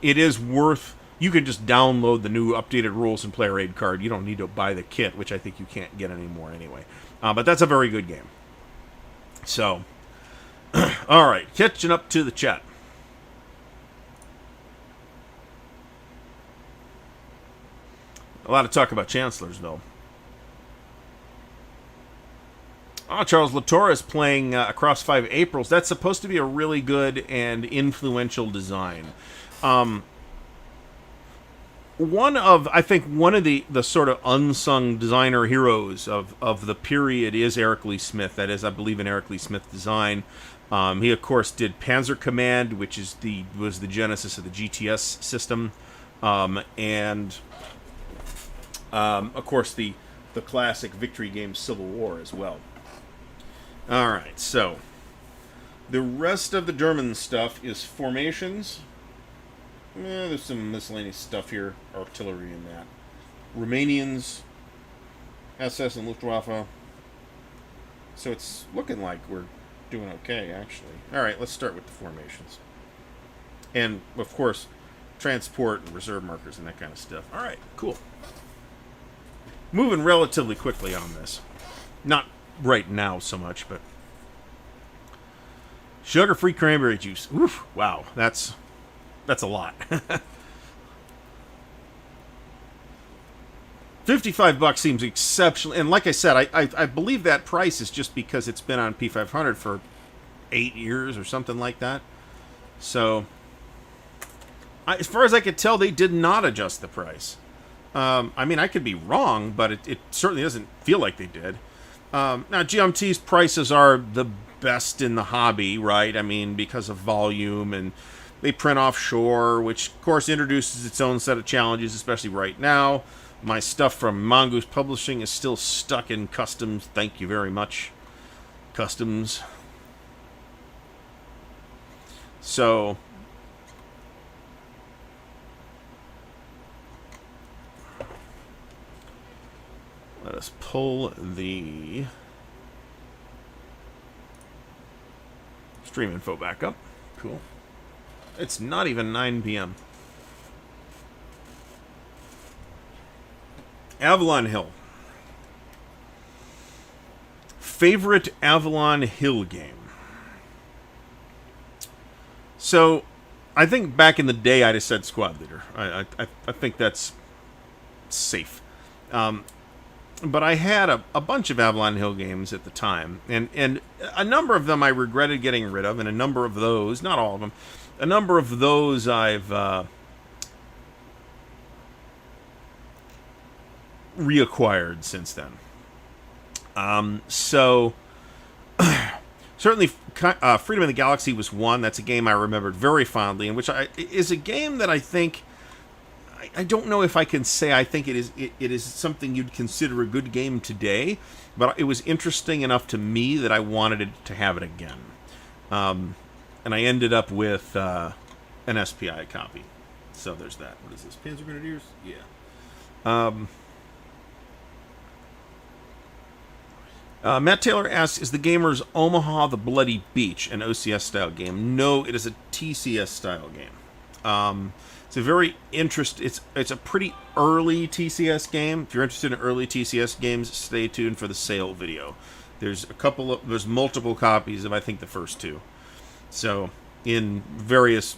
It is worth. You can just download the new updated rules and player aid card. You don't need to buy the kit, which I think you can't get anymore anyway. But that's a very good game. So, all right, catching up to the chat. A lot of talk about Chancellors, though. Charles Latour is playing Across 5 Aprils. That's supposed to be a really good and influential design. I think one of the sort of unsung designer heroes of the period is Eric Lee Smith. That is, I believe, an Eric Lee Smith design. He, of course, did Panzer Command, which was the genesis of the GTS system, and of course the classic victory game Civil War as well. All right, so the rest of the German stuff is formations. There's some miscellaneous stuff here, artillery and that. Romanians, SS and Luftwaffe. So it's looking like we're doing okay, actually. All right, let's start with the formations. And, of course, transport and reserve markers and that kind of stuff. All right, cool. Moving relatively quickly on this. Not right now so much, but... Sugar-free cranberry juice. Oof, wow, that's a lot. $55 seems exceptional, and like I said, I believe that price is just because it's been on P500 for 8 years or something like that. So, as far as I could tell, they did not adjust the price. I mean, I could be wrong, but it certainly doesn't feel like they did. Now, GMT's prices are the best in the hobby, right? I mean, because of volume, and they print offshore, which, of course, introduces its own set of challenges, especially right now. My stuff from Mongoose Publishing is still stuck in customs. Thank you very much, customs. So... let us pull the stream info back up. Cool. It's not even 9 p.m. Avalon Hill. Favorite Avalon Hill game? So, I think back in the day I'd have said Squad Leader. I think that's safe. But I had a bunch of Avalon Hill games at the time, and a number of them I regretted getting rid of, and a number of those, not all of them, a number of those I've reacquired since then. So, certainly Freedom of the Galaxy was one. That's a game I remembered very fondly, and which is a game that I think I don't know if I can say I think it is something you'd consider a good game today, but it was interesting enough to me that I wanted it to have it again. And I ended up with an SPI copy. So there's that. What is this? Panzer Grenadiers? Yeah. Matt Taylor asks, is the Gamer's Omaha the Bloody Beach an OCS-style game? No, it is a TCS-style game. It's a very it's a pretty early TCS game. If you're interested in early TCS games, stay tuned for the sale video. There's multiple copies of, I think, the first two. So, in various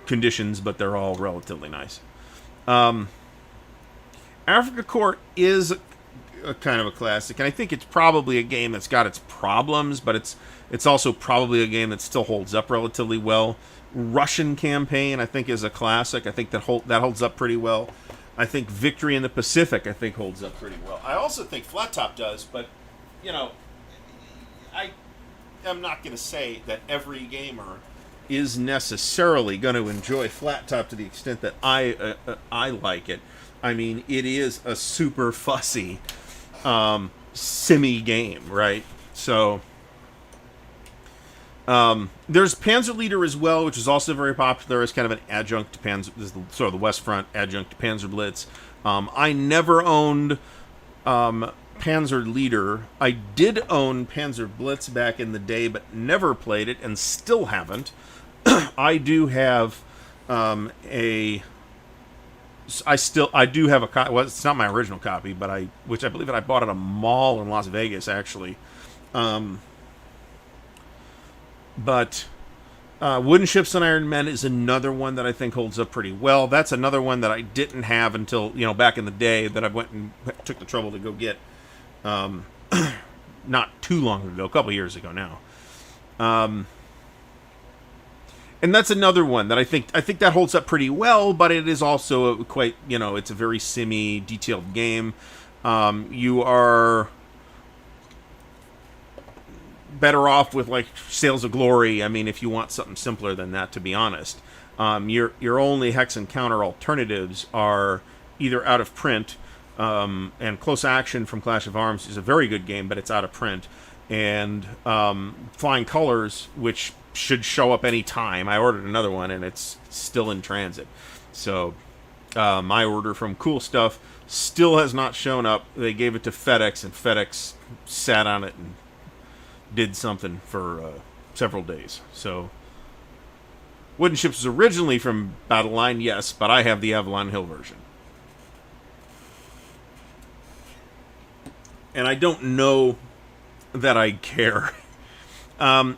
conditions, but they're all relatively nice. Africa Corps is a kind of a classic, and I think it's probably a game that's got its problems, but it's also probably a game that still holds up relatively well. Russian Campaign, I think, is a classic. I think that holds up pretty well. I think Victory in the Pacific, I think, holds up pretty well. I also think Flat Top does, but, you know, I am not going to say that every gamer is necessarily going to enjoy Flat Top to the extent that I like it. I mean, it is a super fussy simmy game, right? So there's Panzer Leader as well, which is also very popular as kind of an adjunct to Panzer, this is sort of the West Front adjunct to Panzer Blitz. I never owned Panzer Leader. I did own Panzer Blitz back in the day, but never played it and still haven't. I do have I do have a copy. Well, it's not my original copy, but which I believe that I bought at a mall in Las Vegas, actually. But Wooden Ships and Iron Men is another one that I think holds up pretty well. That's another one that I didn't have until, back in the day, that I went and took the trouble to go get not too long ago, a couple years ago now. And that's another one that I think that holds up pretty well, but it is also quite, it's a very simmy, detailed game. You are better off with, like, Sails of Glory. I mean, if you want something simpler than that, to be honest. Your only hex and counter alternatives are either out of print, and Close Action from Clash of Arms is a very good game, but it's out of print. And Flying Colors, which should show up any time. I ordered another one, and it's still in transit. So my order from Cool Stuff still has not shown up. They gave it to FedEx, and FedEx sat on it and did something for several days. So Wooden Ships was originally from Battle Line, yes, but I have the Avalon Hill version. And I don't know that I care. I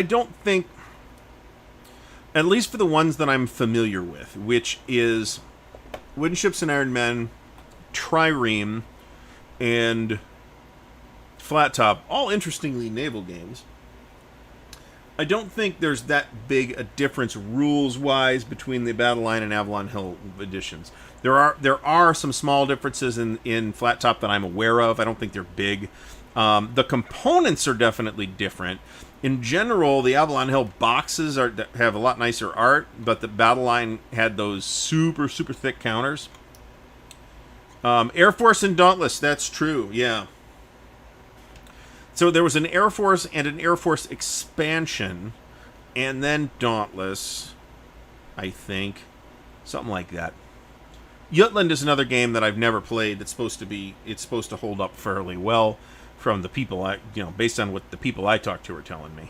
don't think, at least for the ones that I'm familiar with, which is Wooden Ships and Iron Men, Trireme, and Flat Top, all interestingly naval games. I don't think there's that big a difference rules-wise between the Battle Line and Avalon Hill editions. There are some small differences in Flat Top that I'm aware of. I don't think they're big. The components are definitely different. In general, the Avalon Hill boxes have a lot nicer art, but the Battle Line had those super, super thick counters. Air Force and Dauntless, that's true, yeah. So there was an Air Force and an Air Force expansion, and then Dauntless, I think. Something like that. Jutland is another game that I've never played it's supposed to hold up fairly well from the people based on what the people I talked to are telling me.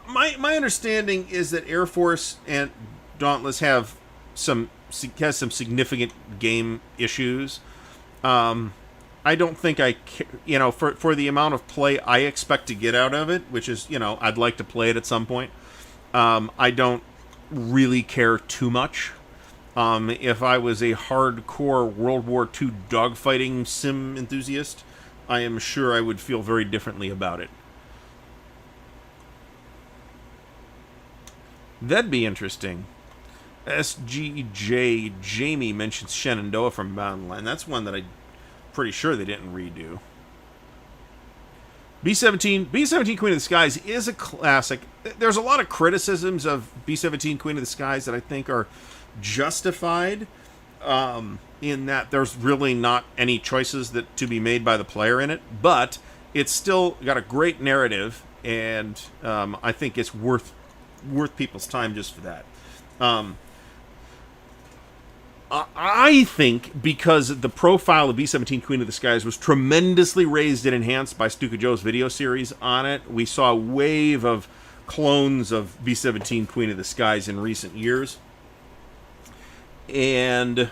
My understanding is that Air Force and Dauntless has some significant game issues. I don't think for the amount of play I expect to get out of it, which is, I'd like to play it at some point. I don't really care too much. If I was a hardcore World War II dogfighting sim enthusiast, I am sure I would feel very differently about it. That'd be interesting. SGJ Jamie mentions Shenandoah from Mountain Line. That's one that I'm pretty sure they didn't redo. B-17 Queen of the Skies is a classic. There's a lot of criticisms of B-17 Queen of the Skies that I think are justified, in that there's really not any choices that to be made by the player in it, but it's still got a great narrative, and I think it's worth people's time just for that. I think because the profile of B-17 Queen of the Skies was tremendously raised and enhanced by Stuka Joe's video series on it, we saw a wave of clones of B-17 Queen of the Skies in recent years. And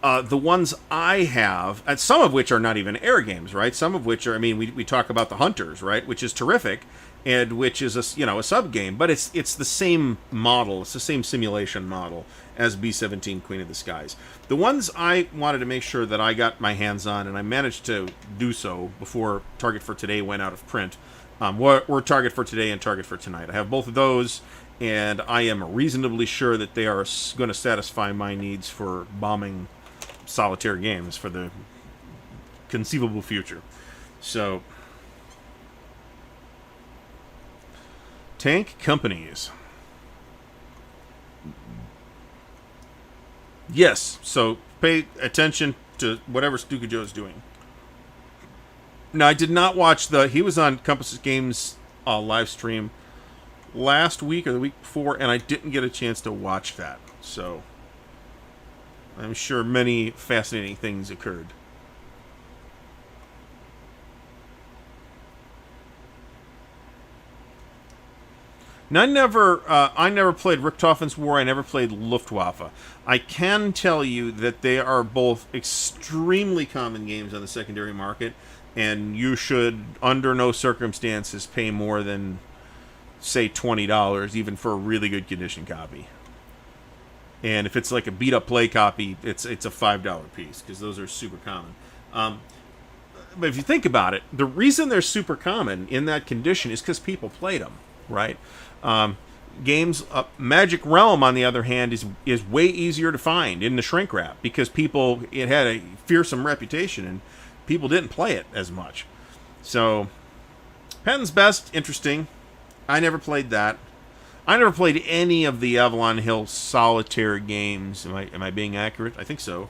the ones I have, and some of which are not even air games, right? Some of which are, I mean, we talk about the Hunters, right? Which is terrific, and which is a sub game, but it's the same model, it's the same simulation model as B-17 Queen of the Skies. The ones I wanted to make sure that I got my hands on, and I managed to do so before Target for Today went out of print, were Target for Today and Target for Tonight. I have both of those, and I am reasonably sure that they are going to satisfy my needs for bombing solitaire games for the conceivable future. So, tank companies. Yes, so pay attention to whatever Stuka Joe is doing. Now, I did not watch he was on Compass Games live stream last week or the week before, and I didn't get a chance to watch that. So, I'm sure many fascinating things occurred. Now, I never played Richthofen's War. I never played Luftwaffe. I can tell you that they are both extremely common games on the secondary market, and you should, under no circumstances, pay more than, say, $20, even for a really good condition copy. And if it's like a beat-up play copy, it's a $5 piece, because those are super common. But if you think about it, the reason they're super common in that condition is because people played them, right? Games, Magic Realm, on the other hand, is way easier to find in the shrink wrap because it had a fearsome reputation and people didn't play it as much. So, Patton's Best, interesting. I never played that. I never played any of the Avalon Hill solitaire games. Am I being accurate? I think so.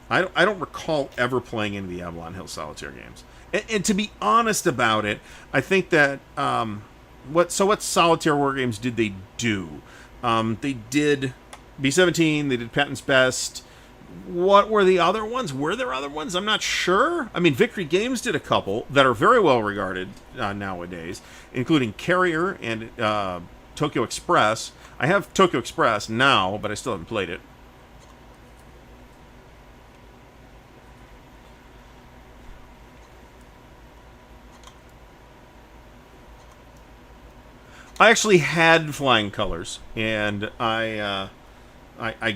I don't recall ever playing any of the Avalon Hill solitaire games. And to be honest about it, I think that what solitaire war games did they do? They did B-17. They did Patton's Best. What were the other ones? Were there other ones? I'm not sure. I mean, Victory Games did a couple that are very well regarded nowadays, including Carrier and Tokyo Express. I have Tokyo Express now, but I still haven't played it. I actually had Flying Colors, and I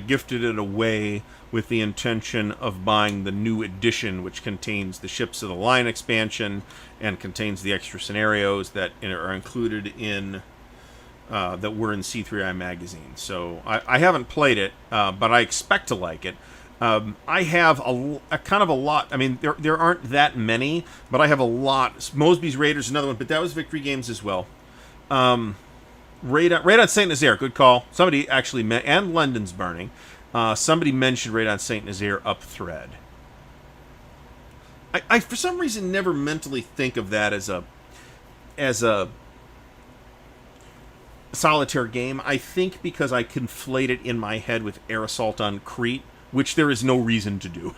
gifted it away with the intention of buying the new edition, which contains the Ships of the Line expansion and contains the extra scenarios that are included in that were in C3I magazine. So I haven't played it, but I expect to like it. I have a kind of a lot. I mean, there aren't that many, but I have a lot. Mosby's Raiders is another one, but that was Victory Games as well. Raid on Saint Nazaire, good call. Somebody actually and London's Burning. Somebody mentioned Raid on Saint Nazaire up thread. I for some reason never mentally think of that as a solitaire game. I think because I conflate it in my head with Air Assault on Crete, which there is no reason to do.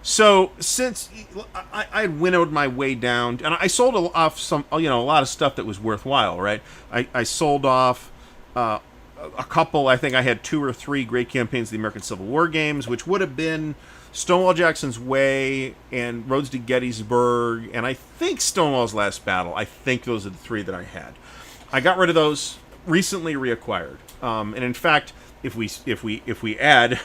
So since I winnowed my way down, and I sold off a lot of stuff that was worthwhile, right? I sold off a couple. I think I had 2 or 3 great campaigns of the American Civil War games, which would have been Stonewall Jackson's Way and Roads to Gettysburg, and I think Stonewall's Last Battle. I think those are the 3 that I had. I got rid of those, recently reacquired, and in fact, if we add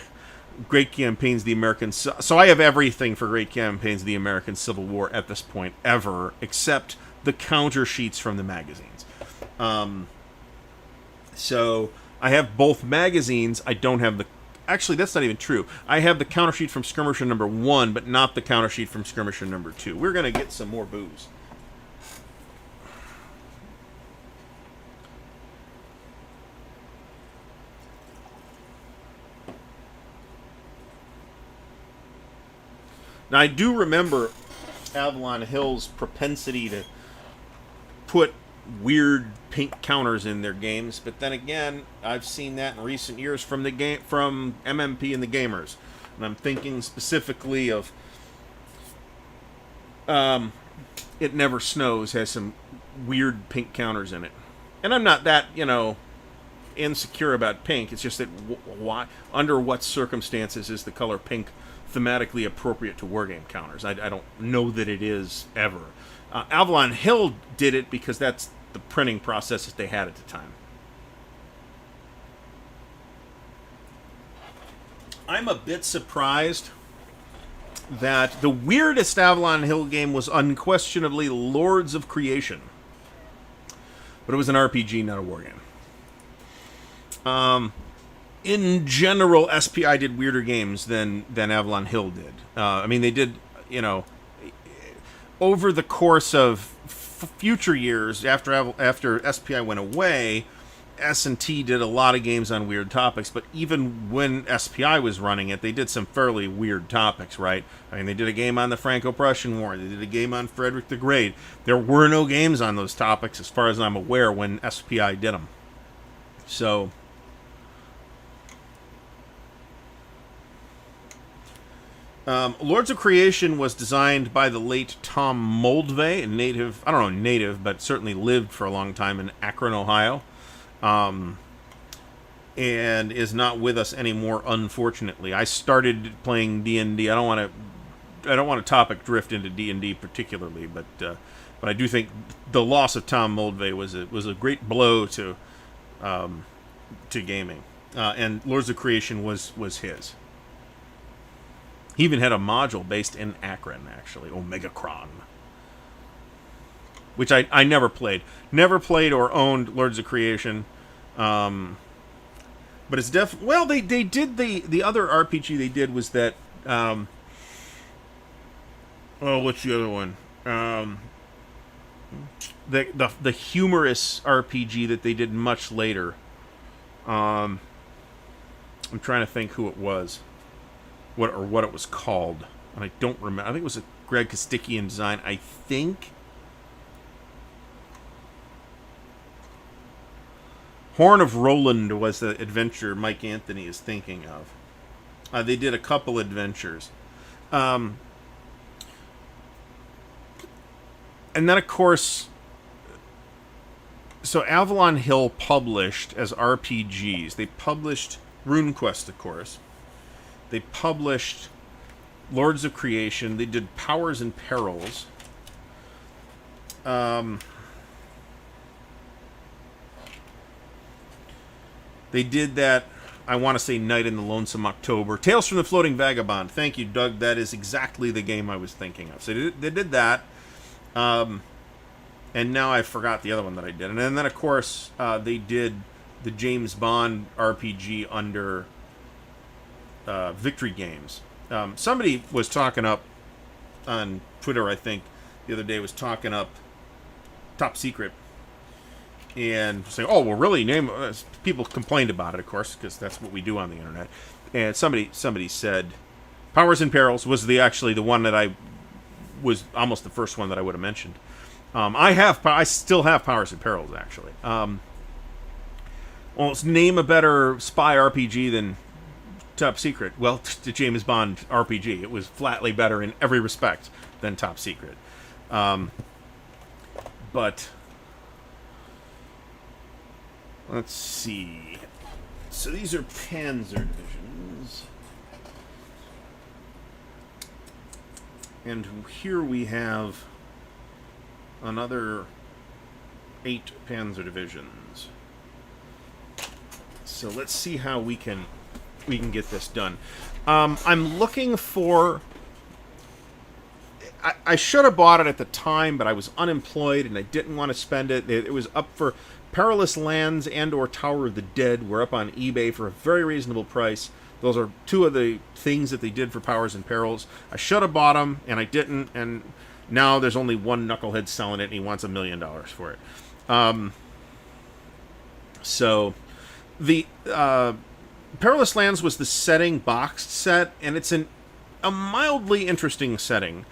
Great Campaigns of the American... So I have everything for Great Campaigns of the American Civil War at this point, ever, except the counter sheets from the magazines. So I have both magazines. I don't have the actually, that's not even true. I have the counter sheet from Skirmisher number 1, but not the counter sheet from Skirmisher number 2. We're going to get some more booze. Now, I do remember Avalon Hill's propensity to put weird pink counters in their games, but then again, I've seen that in recent years from MMP and the Gamers, and I'm thinking specifically of It Never Snows has some weird pink counters in it, and I'm not that insecure about pink. It's just that why, under what circumstances is the color pink thematically appropriate to wargame counters? I don't know that it is ever. Avalon Hill did it because that's the printing process that they had at the time. I'm a bit surprised that the weirdest Avalon Hill game was unquestionably Lords of Creation. But it was an RPG, not a wargame. In general, SPI did weirder games than Avalon Hill did. I mean, they did, over the course of future years, after SPI went away, S&T did a lot of games on weird topics, but even when SPI was running it, they did some fairly weird topics, right? I mean, they did a game on the Franco-Prussian War, they did a game on Frederick the Great. There were no games on those topics, as far as I'm aware, when SPI did them. So Lords of Creation was designed by the late Tom Moldvay, a native, but certainly lived for a long time in Akron, Ohio, and is not with us anymore, unfortunately. I started playing D&D. I don't want to topic drift into D&D particularly, but I do think the loss of Tom Moldvay was a great blow to gaming, and Lords of Creation was his. He even had a module based in Akron, actually, Omegacron, which I never played. Never played or owned Lords of Creation. But it's well, they did the other RPG they did was that what's the other one? The humorous RPG that they did much later. I'm trying to think who it was. What it was called, and I don't remember. I think it was a Greg Kostikian design. I think Horn of Roland was the adventure Mike Anthony is thinking of. They did a couple adventures, and then of course, so Avalon Hill published as RPGs. They published RuneQuest, of course. They published Lords of Creation. They did Powers and Perils. They did that, I want to say, Night in the Lonesome October. Tales from the Floating Vagabond. Thank you, Doug. That is exactly the game I was thinking of. So they did that. And now I forgot the other one that I did. And then of course, they did the James Bond RPG under Victory Games. Somebody was talking up on Twitter, I think, the other day, was talking up Top Secret and saying, "Oh, well, really?" People complained about it, of course, because that's what we do on the internet. And somebody said, "Powers and Perils" was actually the one that I was almost the first one that I would have mentioned. I still have Powers and Perils, actually. Well, let's name a better spy RPG than Top Secret. Well, the James Bond RPG. It was flatly better in every respect than Top Secret. But let's see. So these are Panzer divisions. And here we have another 8 Panzer divisions. So let's see how we can get this done. I'm looking for... I should have bought it at the time, but I was unemployed and I didn't want to spend it. It was up for Perilous Lands and or Tower of the Dead. We're up on eBay for a very reasonable price. Those are two of the things that they did for Powers and Perils. I should have bought them, and I didn't, and now there's only one knucklehead selling it, and he wants $1 million for it. So, the Perilous Lands was the setting boxed set, and it's a mildly interesting setting.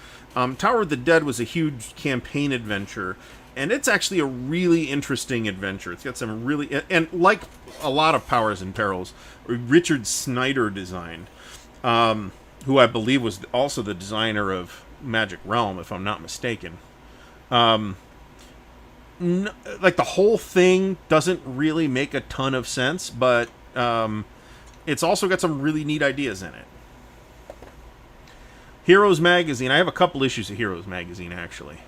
Tower of the Dead was a huge campaign adventure, and it's actually a really interesting adventure. It's got some really... And like a lot of Powers and Perils, Richard Snyder designed, who I believe was also the designer of Magic Realm, if I'm not mistaken. Like, the whole thing doesn't really make a ton of sense, but it's also got some really neat ideas in it. Heroes Magazine. I have a couple issues of Heroes Magazine, actually.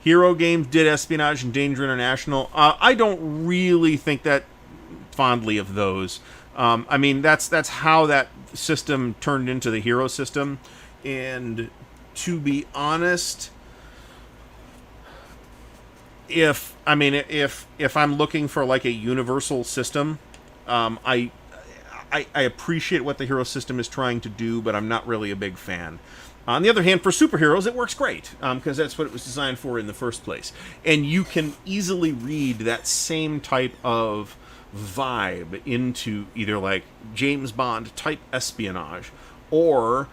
Hero Games did Espionage and Danger International. I don't really think that fondly of those. I mean, that's how that system turned into the Hero system. And to be honest, if I'm looking for like a universal system, I appreciate what the Hero system is trying to do, but I'm not really a big fan. On the other hand, for superheroes, it works great, because that's what it was designed for in the first place. And you can easily read that same type of vibe into either like James Bond type espionage or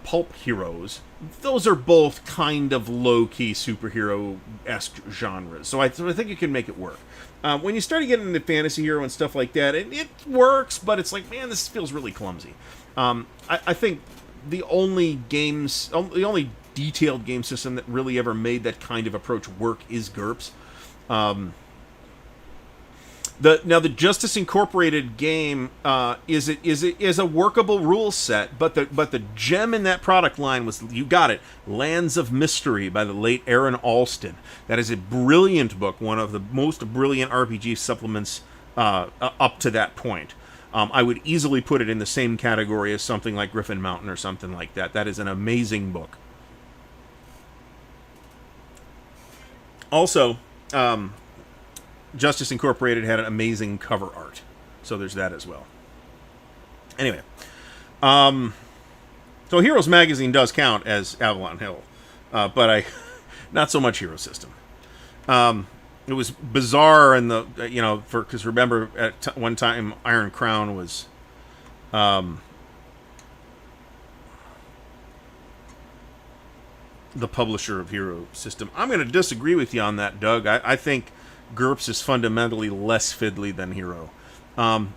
pulp heroes. Those are both kind of low-key superhero-esque genres, so I think you can make it work. When you start getting into fantasy hero and stuff like that, it works, but it's like, man, this feels really clumsy. I think the only detailed game system that really ever made that kind of approach work is GURPS. The Justice Incorporated game is a workable rule set, but the gem in that product line was, you got it, Lands of Mystery by the late Aaron Alston. That is a brilliant book, one of the most brilliant RPG supplements up to that point. I would easily put it in the same category as something like Griffin Mountain or something like that. That is an amazing book. Also, Justice Incorporated had an amazing cover art. So there's that as well. Anyway. So Heroes Magazine does count as Avalon Hill. But not so much Hero System. It was bizarre in the, because remember at one time Iron Crown was the publisher of Hero System. I'm going to disagree with you on that, Doug. I think GURPS is fundamentally less fiddly than Hero.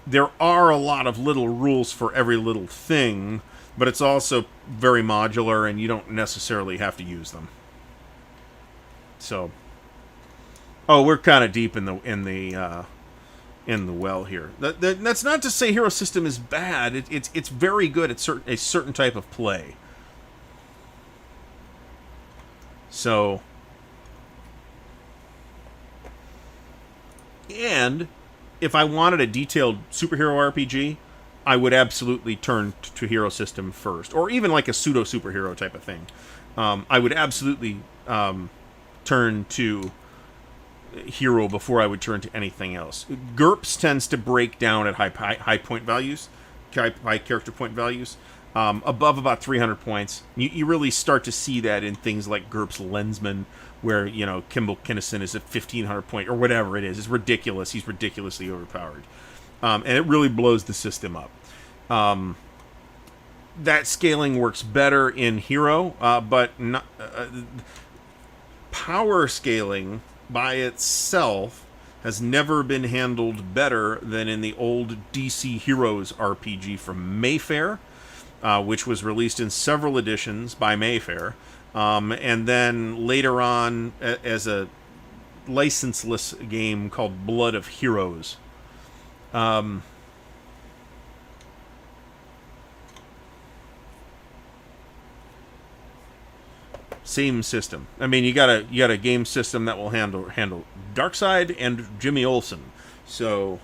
There are a lot of little rules for every little thing, but it's also very modular, and you don't necessarily have to use them. So, we're kind of deep in the well here. That's not to say Hero System is bad. It's very good at a certain type of play. So, and if I wanted a detailed superhero RPG, I would absolutely turn to Hero System first, or even like a pseudo superhero type of thing. I would absolutely turn to Hero before I would turn to anything else. GURPS tends to break down at high point values, high character point values, above about 300 points. You really start to see that in things like GURPS Lensman, where Kimball Kinnison is at 1500 point or whatever it is. It's ridiculous. He's ridiculously overpowered, and it really blows the system up. That scaling works better in Hero, but not, power scaling by itself has never been handled better than in the old DC Heroes RPG from Mayfair, which was released in several editions by Mayfair, and then later on as a licenseless game called Blood of Heroes. Same system. I mean, you got a game system that will handle Darkseid and Jimmy Olsen, so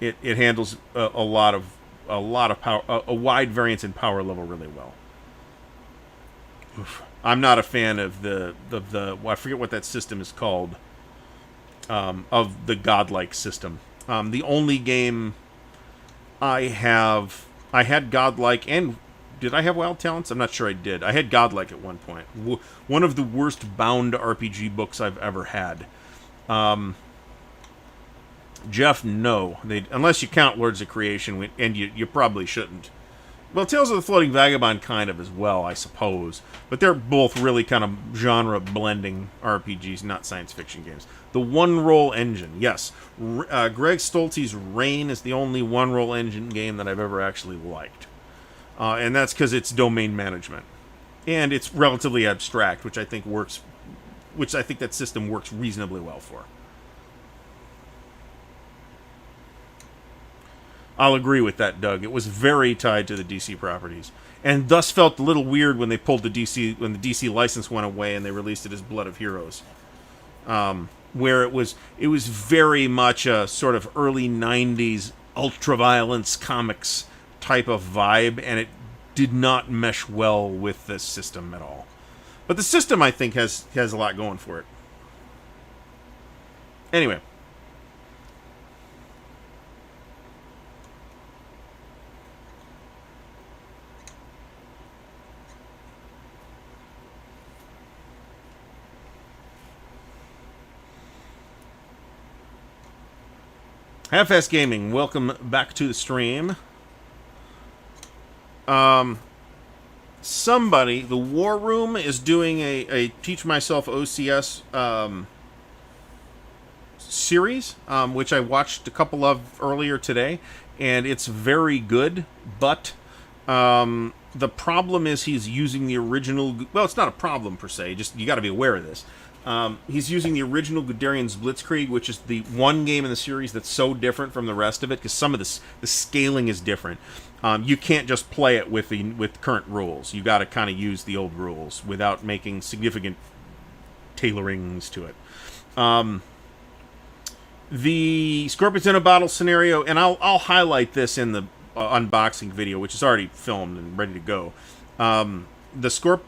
it handles a lot of power, a wide variance in power level really well. Oof. I'm not a fan of the I forget what that system is called, of the godlike system. The only game I I had Godlike, and did I have Wild Talents? I'm not sure I did. I had Godlike at one point. One of the worst bound RPG books I've ever had. Jeff, no. Unless you count Lords of Creation, and you probably shouldn't. Well, Tales of the Floating Vagabond kind of as well, I suppose. But they're both really kind of genre-blending RPGs, not science fiction games. The one-roll engine, yes. Greg Stolte's Reign is the only one-roll engine game that I've ever actually liked. And that's because it's domain management. And it's relatively abstract, which I think that system works reasonably well for. I'll agree with that, Doug. It was very tied to the DC properties, and thus felt a little weird when they pulled when the DC license went away and they released it as Blood of Heroes, where it was very much a sort of early '90s ultra-violence comics type of vibe, and it did not mesh well with the system at all. But the system, I think, has a lot going for it. Anyway. Half-Ass Gaming, welcome back to the stream. Somebody, the War Room, is doing a Teach Myself OCS series, which I watched a couple of earlier today, and it's very good, but the problem is he's using the original... Well, it's not a problem per se, just you got to be aware of this. He's using the original Guderian's Blitzkrieg, which is the one game in the series that's so different from the rest of it, because some of the scaling is different. You can't just play it with current rules. You got to kind of use the old rules without making significant tailorings to it. The Scorpions in a Bottle scenario, and I'll highlight this in the unboxing video, which is already filmed and ready to go.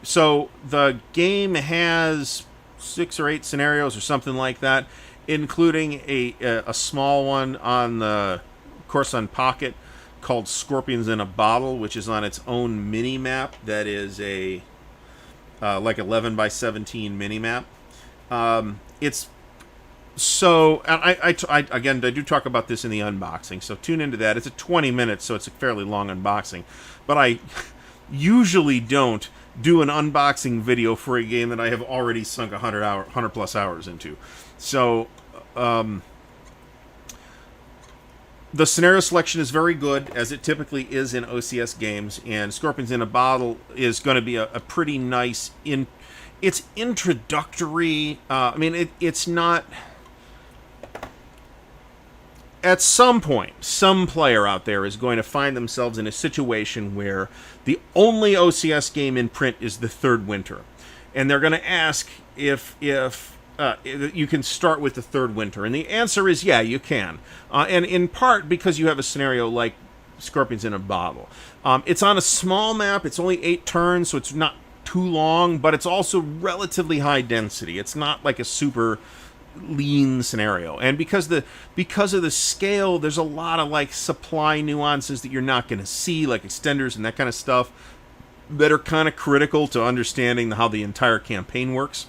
So the game has 6 or 8 scenarios or something like that, including a small one on the Coruscant Pocket called Scorpions in a Bottle, which is on its own mini map that is a like 11 by 17 mini map. It's so I again, I do talk about this in the unboxing, so tune into that. It's a 20 minutes, so it's a fairly long unboxing, but I usually don't do an unboxing video for a game that I have already sunk 100 plus hours into. So the scenario selection is very good, as it typically is in OCS games, and Scorpions in a Bottle is going to be a pretty nice it's introductory. I mean, it's not... At some point, some player out there is going to find themselves in a situation where the only OCS game in print is The Third Winter. And they're going to ask if you can start with The Third Winter. And the answer is, yeah, you can. And in part because you have a scenario like Scorpions in a Bottle. It's on a small map. It's only 8 turns, so it's not too long, but it's also relatively high density. It's not like a super lean scenario, and because of the scale, there's a lot of like supply nuances that you're not going to see, like extenders and that kind of stuff, that are kind of critical to understanding how the entire campaign works.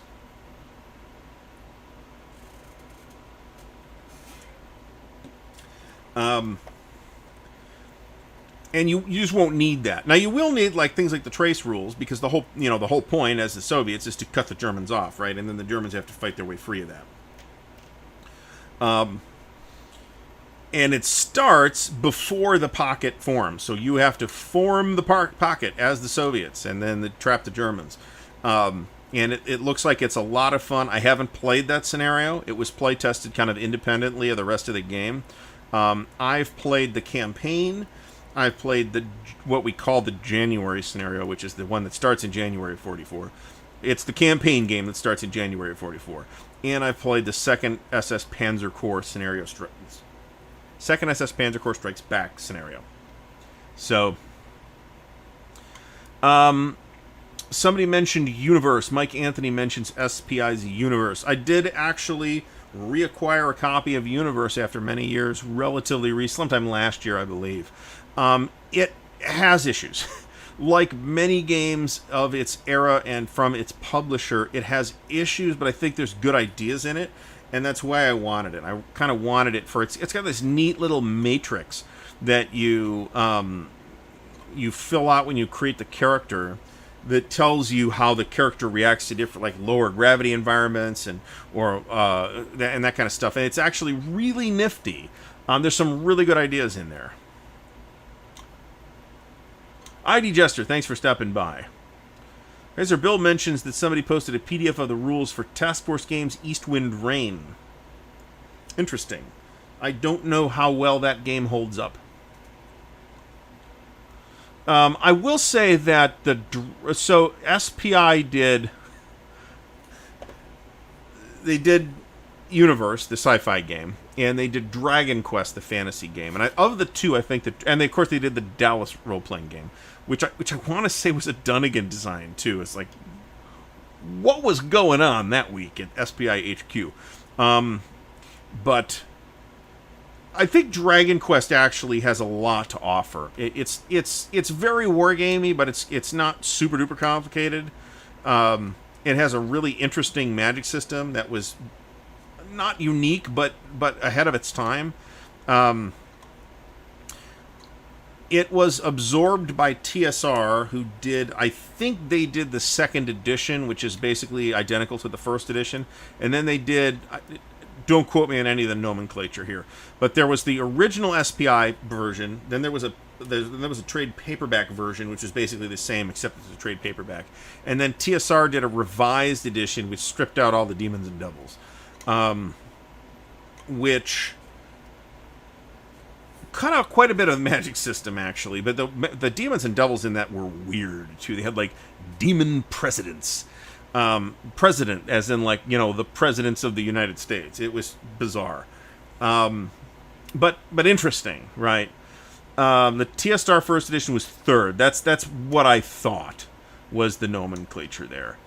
And you just won't need that. Now, you will need like things like the trace rules, because the whole point as the Soviets is to cut the Germans off, right? And then the Germans have to fight their way free of that. And it starts before the pocket forms. So you have to form the pocket as the Soviets and then trap the Germans. And it looks like it's a lot of fun. I haven't played that scenario. It was play tested kind of independently of the rest of the game. I've played the campaign. I've played what we call the January scenario, which is the one that starts in January of 44. It's the campaign game that starts in January of 44. And I've played the second SS Panzer Corps scenario. Second SS Panzer Corps Strikes Back scenario. So, somebody mentioned Universe. Mike Anthony mentions SPI's Universe. I did actually reacquire a copy of Universe after many years, relatively recent, sometime last year, I believe. has issues. Like many games of its era and from its publisher, it has issues, but I think there's good ideas in it, and that's why I wanted it. I kind of wanted it for it's got this neat little matrix that you fill out when you create the character that tells you how the character reacts to different, like, lower gravity environments and that kind of stuff, and it's actually really nifty. There's some really good ideas in there. ID Jester, thanks for stopping by. Kaiser Bill mentions that somebody posted a PDF of the rules for Task Force Games Eastwind Rain. Interesting. I don't know how well that game holds up. I will say that so SPI did Universe, the sci-fi game, and they did Dragon Quest, the fantasy game. And of the two, I think that, and of course they did the Dallas role-playing game, which I want to say was a Dunnigan design too. It's like, what was going on that week at SPI HQ? But I think Dragon Quest actually has a lot to offer. It's very wargamey, but it's not super duper complicated. It has a really interesting magic system that was not unique, but ahead of its time. It was absorbed by TSR, who I think they did the second edition, which is basically identical to the first edition, and then they did. Don't quote me on any of the nomenclature here, but there was the original SPI version. Then there was a trade paperback version, which was basically the same except it's a trade paperback. And then TSR did a revised edition, which stripped out all the demons and devils, which cut out quite a bit of the magic system actually. But the demons and devils in that were weird too. They had like demon presidents. President, as in, like, the presidents of the United States. It was bizarre, but interesting, right? The TSR first edition was third. That's what I thought was the nomenclature there.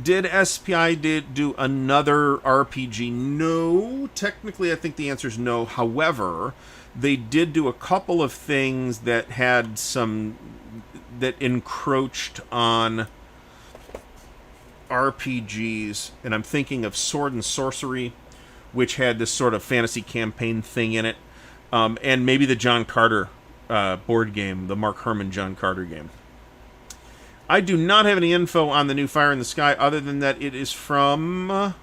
Did SPI do another RPG? No, technically, I think the answer is no. However, they did do a couple of things that had that encroached on RPGs, and I'm thinking of Sword and Sorcery, which had this sort of fantasy campaign thing in it, and maybe the John Carter board game, the Mark Herman John Carter game. I do not have any info on the new Fire in the Sky, other than that it is from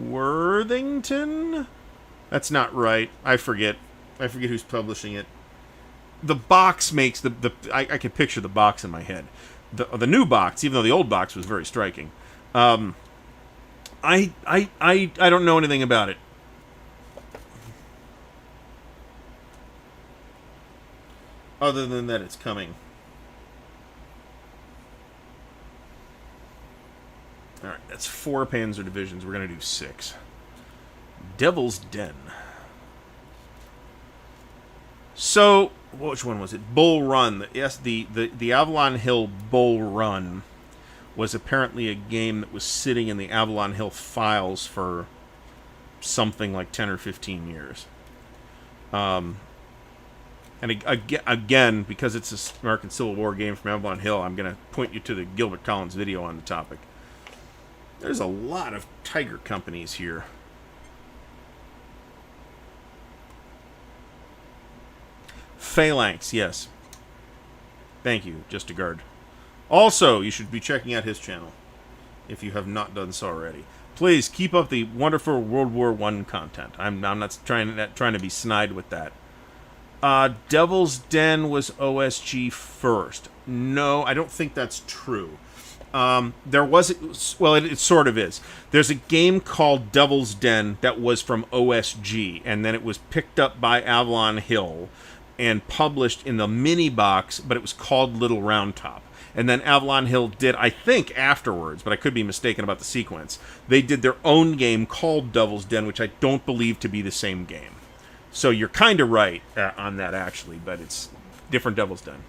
Worthington? That's not right. I forget who's publishing it. The box makes I can picture the box in my head. The new box, even though the old box was very striking. I don't know anything about it. Other than that, it's coming. Alright, that's 4 Panzer divisions. We're going to do 6. Devil's Den. So, which one was it? Bull Run. Yes, the Avalon Hill Bull Run was apparently a game that was sitting in the Avalon Hill files for something like 10 or 15 years. And again, because it's an American Civil War game from Avalon Hill, I'm going to point you to the Gilbert Collins video on the topic. There's a lot of Tiger companies here. Phalanx, yes. Thank you, Just a Guard. Also, you should be checking out his channel if you have not done so already. Please keep up the wonderful World War I content. I'm not trying to be snide with that. Devil's Den was OSG first. No, I don't think that's true. There was, well, it sort of is. There's a game called Devil's Den that was from OSG, and then it was picked up by Avalon Hill and published in the mini box, but it was called Little Round Top. And then Avalon Hill did, I think afterwards, but I could be mistaken about the sequence, they did their own game called Devil's Den, which I don't believe to be the same game. So you're kind of right on that, actually, but it's different Devil's Den.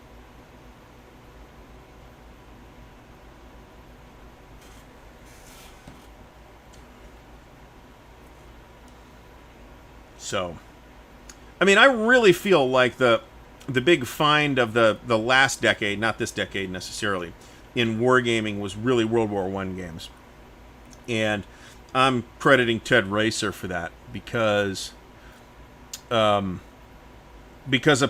So, I mean, I really feel like the the big find of the last decade, not this decade necessarily, in wargaming was really World War One games, and I'm crediting Ted Racer for that because of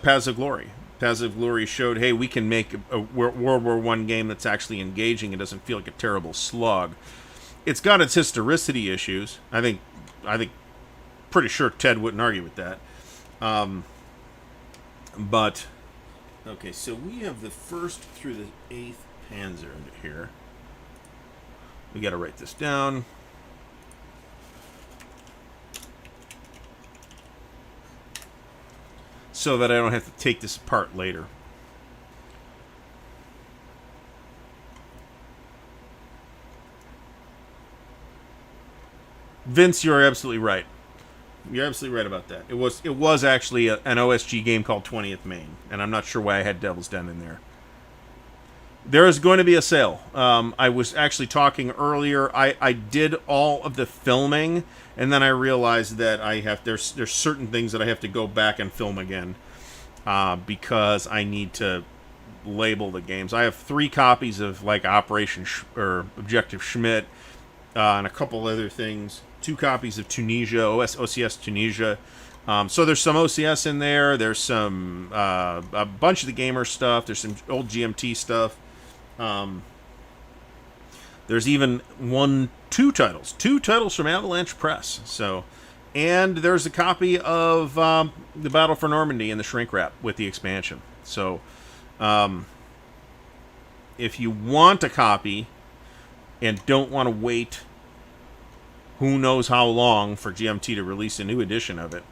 Paths of Glory. Paths of Glory showed, hey, we can make a World War One game that's actually engaging. It doesn't feel like a terrible slog. It's got its historicity issues. I think, pretty sure Ted wouldn't argue with that. But okay, so we have the 1st through the 8th Panzer here. We got to write this down. So that I don't have to take this apart later. Vince, you're absolutely right. You're absolutely right about that. It was actually an OSG game called 20th Maine, and I'm not sure why I had Devil's Den in there. There is going to be a sale. I was actually talking earlier. I did all of the filming, and then I realized that there's certain things that I have to go back and film again because I need to label the games. I have 3 copies of like Operation or Objective Schmidt and a couple other things. 2 copies of Tunisia, OCS Tunisia. So there's some OCS in there. There's some a bunch of the gamer stuff. There's some old GMT stuff. There's even 2 titles from Avalanche Press. So, and there's a copy of the Battle for Normandy in the shrink wrap with the expansion. So, if you want a copy and don't want to wait who knows how long for GMT to release a new edition of it.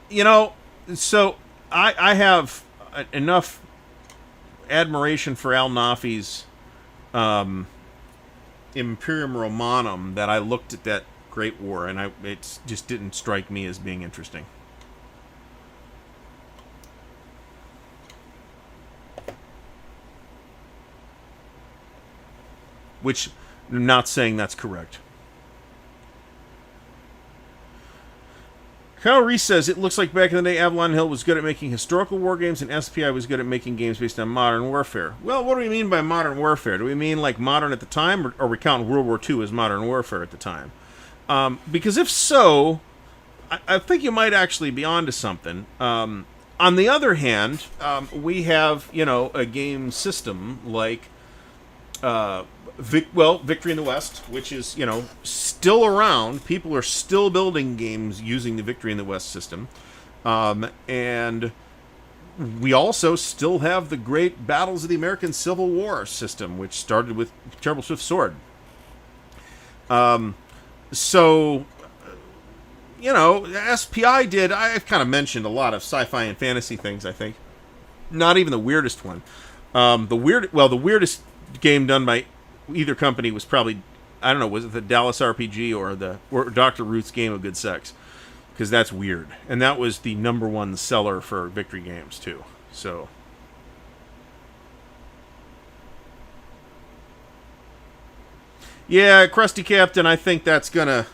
You know, so I have enough admiration for Al Nafi's Imperium Romanum that I looked at that Great War and it just didn't strike me as being interesting. Which, I'm not saying that's correct. Kyle Reese says, it looks like back in the day Avalon Hill was good at making historical war games and SPI was good at making games based on modern warfare. Well, what do we mean by modern warfare? Do we mean like modern at the time, or we count World War II as modern warfare at the time? Because if so, I think you might actually be onto something. On the other hand, we have, a game system like Victory in the West, which is, still around. People are still building games using the Victory in the West system. And we also still have the great Battles of the American Civil War system, which started with Terrible Swift Sword. So, SPI did, I've kind of mentioned a lot of sci-fi and fantasy things, I think. Not even the weirdest one. The weirdest game done by either company was probably, I don't know, was it the Dallas RPG or Dr. Ruth's Game of Good Sex? Because that's weird. And that was the #1 seller for Victory games, too. So, yeah, Krusty Captain, I think that's gonna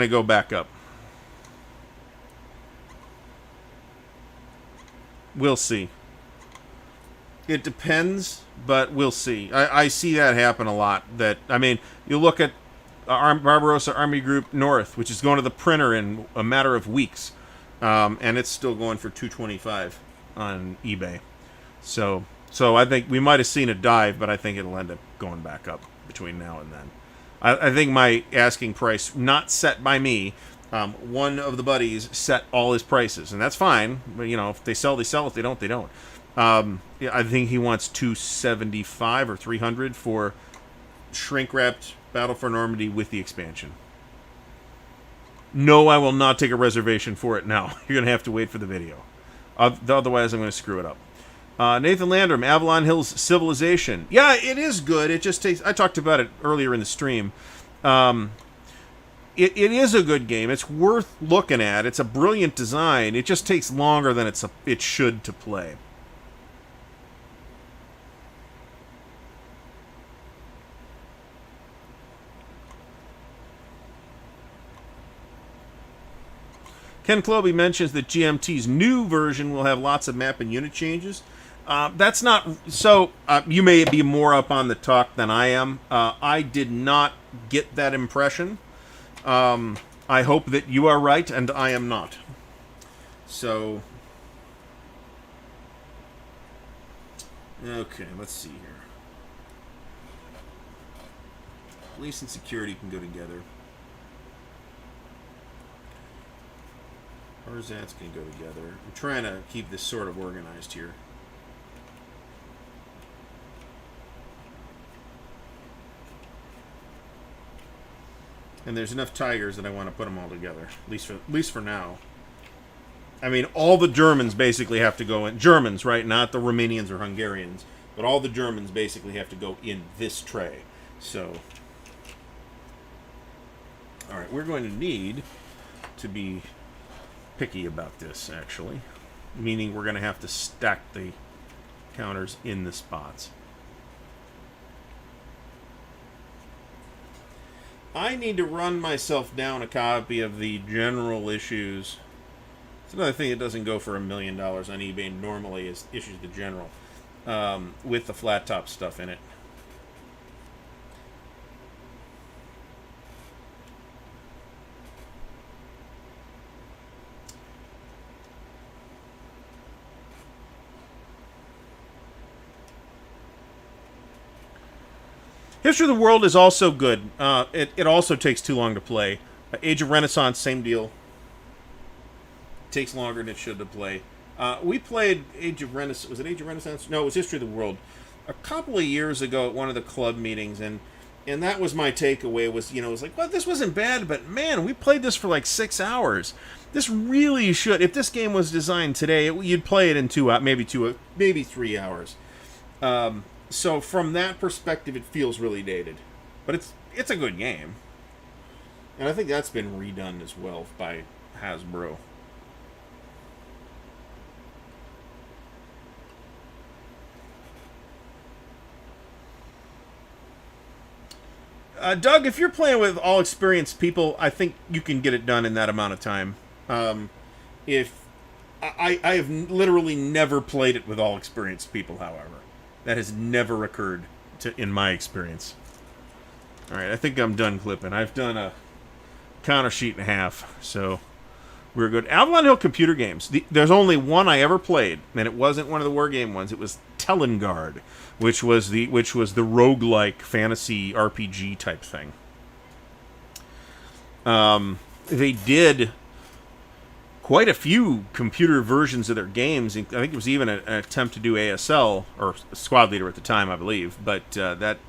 go back up. We'll see. It depends, but we'll see. I see that happen a lot. You look at Barbarossa Army Group North, which is going to the printer in a matter of weeks, and it's still going for $225 on eBay. So I think we might have seen a dive, but I think it'll end up going back up between now and then. I think my asking price, not set by me, one of the buddies set all his prices, and that's fine. But, if they sell, they sell. If they don't, they don't. I think he wants $275 or $300 for shrink-wrapped Battle for Normandy with the expansion. No, I will not take a reservation for it now. You're going to have to wait for the video. Otherwise, I'm going to screw it up. Nathan Landrum, Avalon Hill's Civilization. Yeah, it is good. It just takes... I talked about it earlier in the stream. It is a good game. It's worth looking at. It's a brilliant design. It just takes longer than it should to play. Ken Cloby mentions that GMT's new version will have lots of map and unit changes. That's not so. You may be more up on the talk than I am. I did not get that impression. I hope that you are right and I am not. So, okay, let's see here. Police and security can go together. Arzats can go together. I'm trying to keep this sort of organized here. And there's enough tigers that I want to put them all together, at least for now. I mean, all the Germans basically have to go in. Germans, right? Not the Romanians or Hungarians, but all the Germans basically have to go in this tray. So, all right, we're going to need to be picky about this, actually, meaning we're going to have to stack the counters in the spots. I need to run myself down a copy of the general issues. It's another thing that doesn't go for $1 million on eBay normally is issues the general with the flat top stuff in it. History of the World is also good. It also takes too long to play. Age of Renaissance, same deal. Takes longer than it should to play. We played Age of Renaissance. Was it Age of Renaissance? No, it was History of the World. A couple of years ago at one of the club meetings, and that was my takeaway. Was it was like, well, this wasn't bad, but man, we played this for like 6 hours. This really should. If this game was designed today, you'd play it in maybe 3 hours. So from that perspective, it feels really dated, but it's a good game, and I think that's been redone as well by Hasbro. Doug, if you're playing with all experienced people, I think you can get it done in that amount of time. If I have literally never played it with all experienced people, however. That has never occurred in my experience. All right, I think I'm done clipping. I've done a counter sheet and a half, so we're good. Avalon Hill Computer Games. There's only one I ever played, and it wasn't one of the war game ones. It was Telengard, which was the roguelike fantasy RPG type thing. They did quite a few computer versions of their games. I think it was even an attempt to do ASL, or Squad Leader at the time, I believe, but that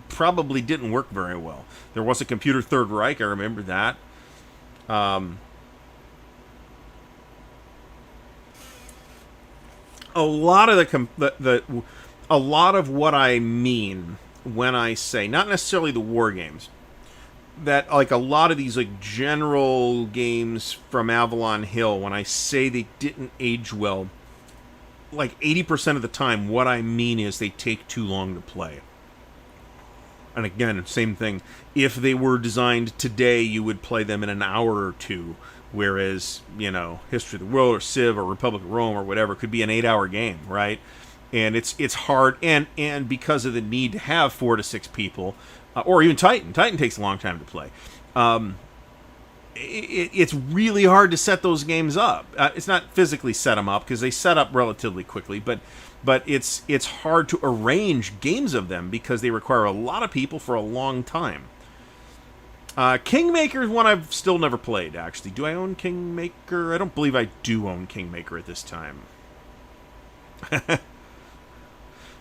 probably didn't work very well. There was a computer Third Reich, I remember that. A lot of what I mean when I say, not necessarily the war games, that like a lot of these like general games from Avalon Hill, when I say they didn't age well, like 80% of the time what I mean is they take too long to play. And again, same thing. If they were designed today, you would play them in an hour or two, whereas, History of the World or Civ or Republic of Rome or whatever could be an 8-hour game, right? And it's hard, and because of the need to have 4 to 6 people, or even Titan. Titan takes a long time to play. It's really hard to set those games up. It's not physically set them up, because they set up relatively quickly, but it's hard to arrange games of them because they require a lot of people for a long time. Kingmaker is one I've still never played, actually. Do I own Kingmaker? I don't believe I do own Kingmaker at this time.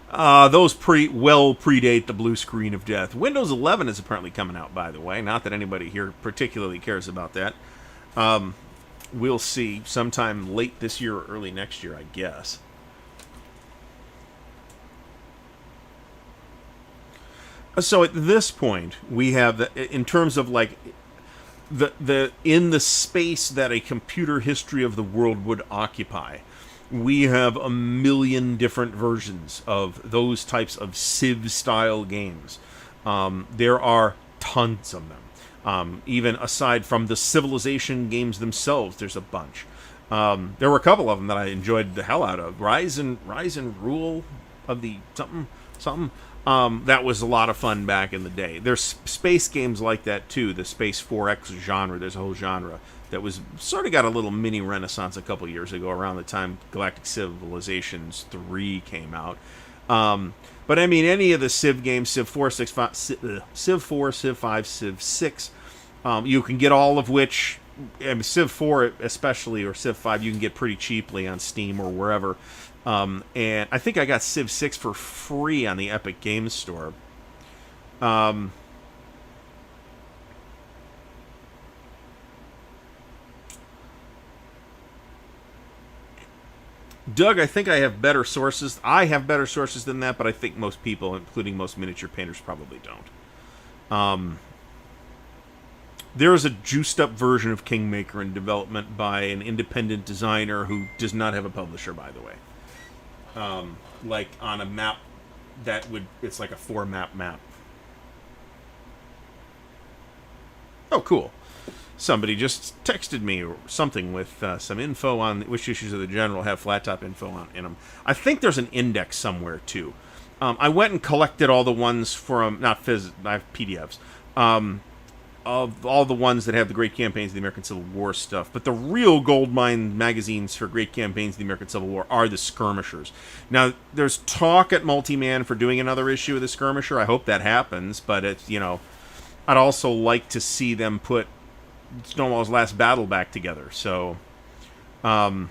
Those predate the blue screen of death. Windows 11 is apparently coming out, by the way. Not that anybody here particularly cares about that. We'll see sometime late this year or early next year, I guess. So at this point, we have, in terms of like in the space that a computer history of the world would occupy, we have a million different versions of those types of Civ-style games. There are tons of them. Even aside from the Civilization games themselves, there's a bunch. There were a couple of them that I enjoyed the hell out of. Rise and Rule of the something. That was a lot of fun back in the day. There's space games like that too. The Space 4X genre. There's a whole genre that was sort of got a little mini renaissance a couple years ago, around the time Galactic Civilizations 3 came out. But I mean, any of the Civ games, Civ 4, Civ 5, Civ 4, Civ 5, Civ 6, you can get all of which, I mean, Civ 4 especially, or Civ 5, you can get pretty cheaply on Steam or wherever. And I think I got Civ 6 for free on the Epic Games Store. Doug, I think I have better sources. I have better sources than that, but I think most people, including most miniature painters, probably don't. There is a juiced-up version of Kingmaker in development by an independent designer who does not have a publisher, by the way. Like on a map that would... It's like a 4-map map. Oh, cool. Somebody just texted me or something with some info on which issues of the General have flat top info in them. I think there's an index somewhere, too. I went and collected all the ones from... Not I have PDFs. Of all the ones that have the Great Campaigns of the American Civil War stuff. But the real goldmine magazines for Great Campaigns of the American Civil War are the Skirmishers. Now, there's talk at Multiman for doing another issue of the Skirmisher. I hope that happens, but it's, you know... I'd also like to see them put Stonewall's Last Battle back together. So, yeah,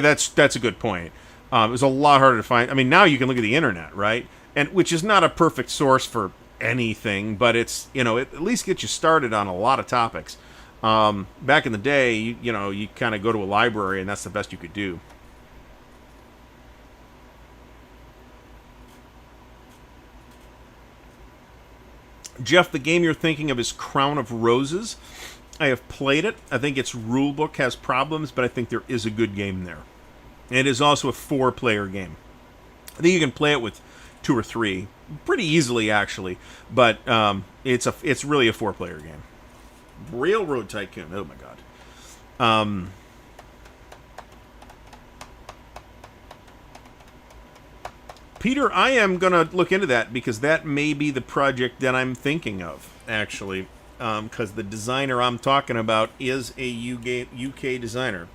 that's a good point. It was a lot harder to find. I mean, now you can look at the internet, right? And which is not a perfect source for anything, but it's, you know, it at least gets you started on a lot of topics. Back in the day, you kind of go to a library, and that's the best you could do. Jeff, the game you're thinking of is Crown of Roses. I have played it. I think its rulebook has problems, but I think there is a good game there. And it is also a 4-player game. I think you can play it with 2 or 3 pretty easily, actually. But it's really a 4-player game. Railroad Tycoon. Oh my god. Peter, I am going to look into that because that may be the project that I'm thinking of, actually. Because the designer I'm talking about is a UK designer.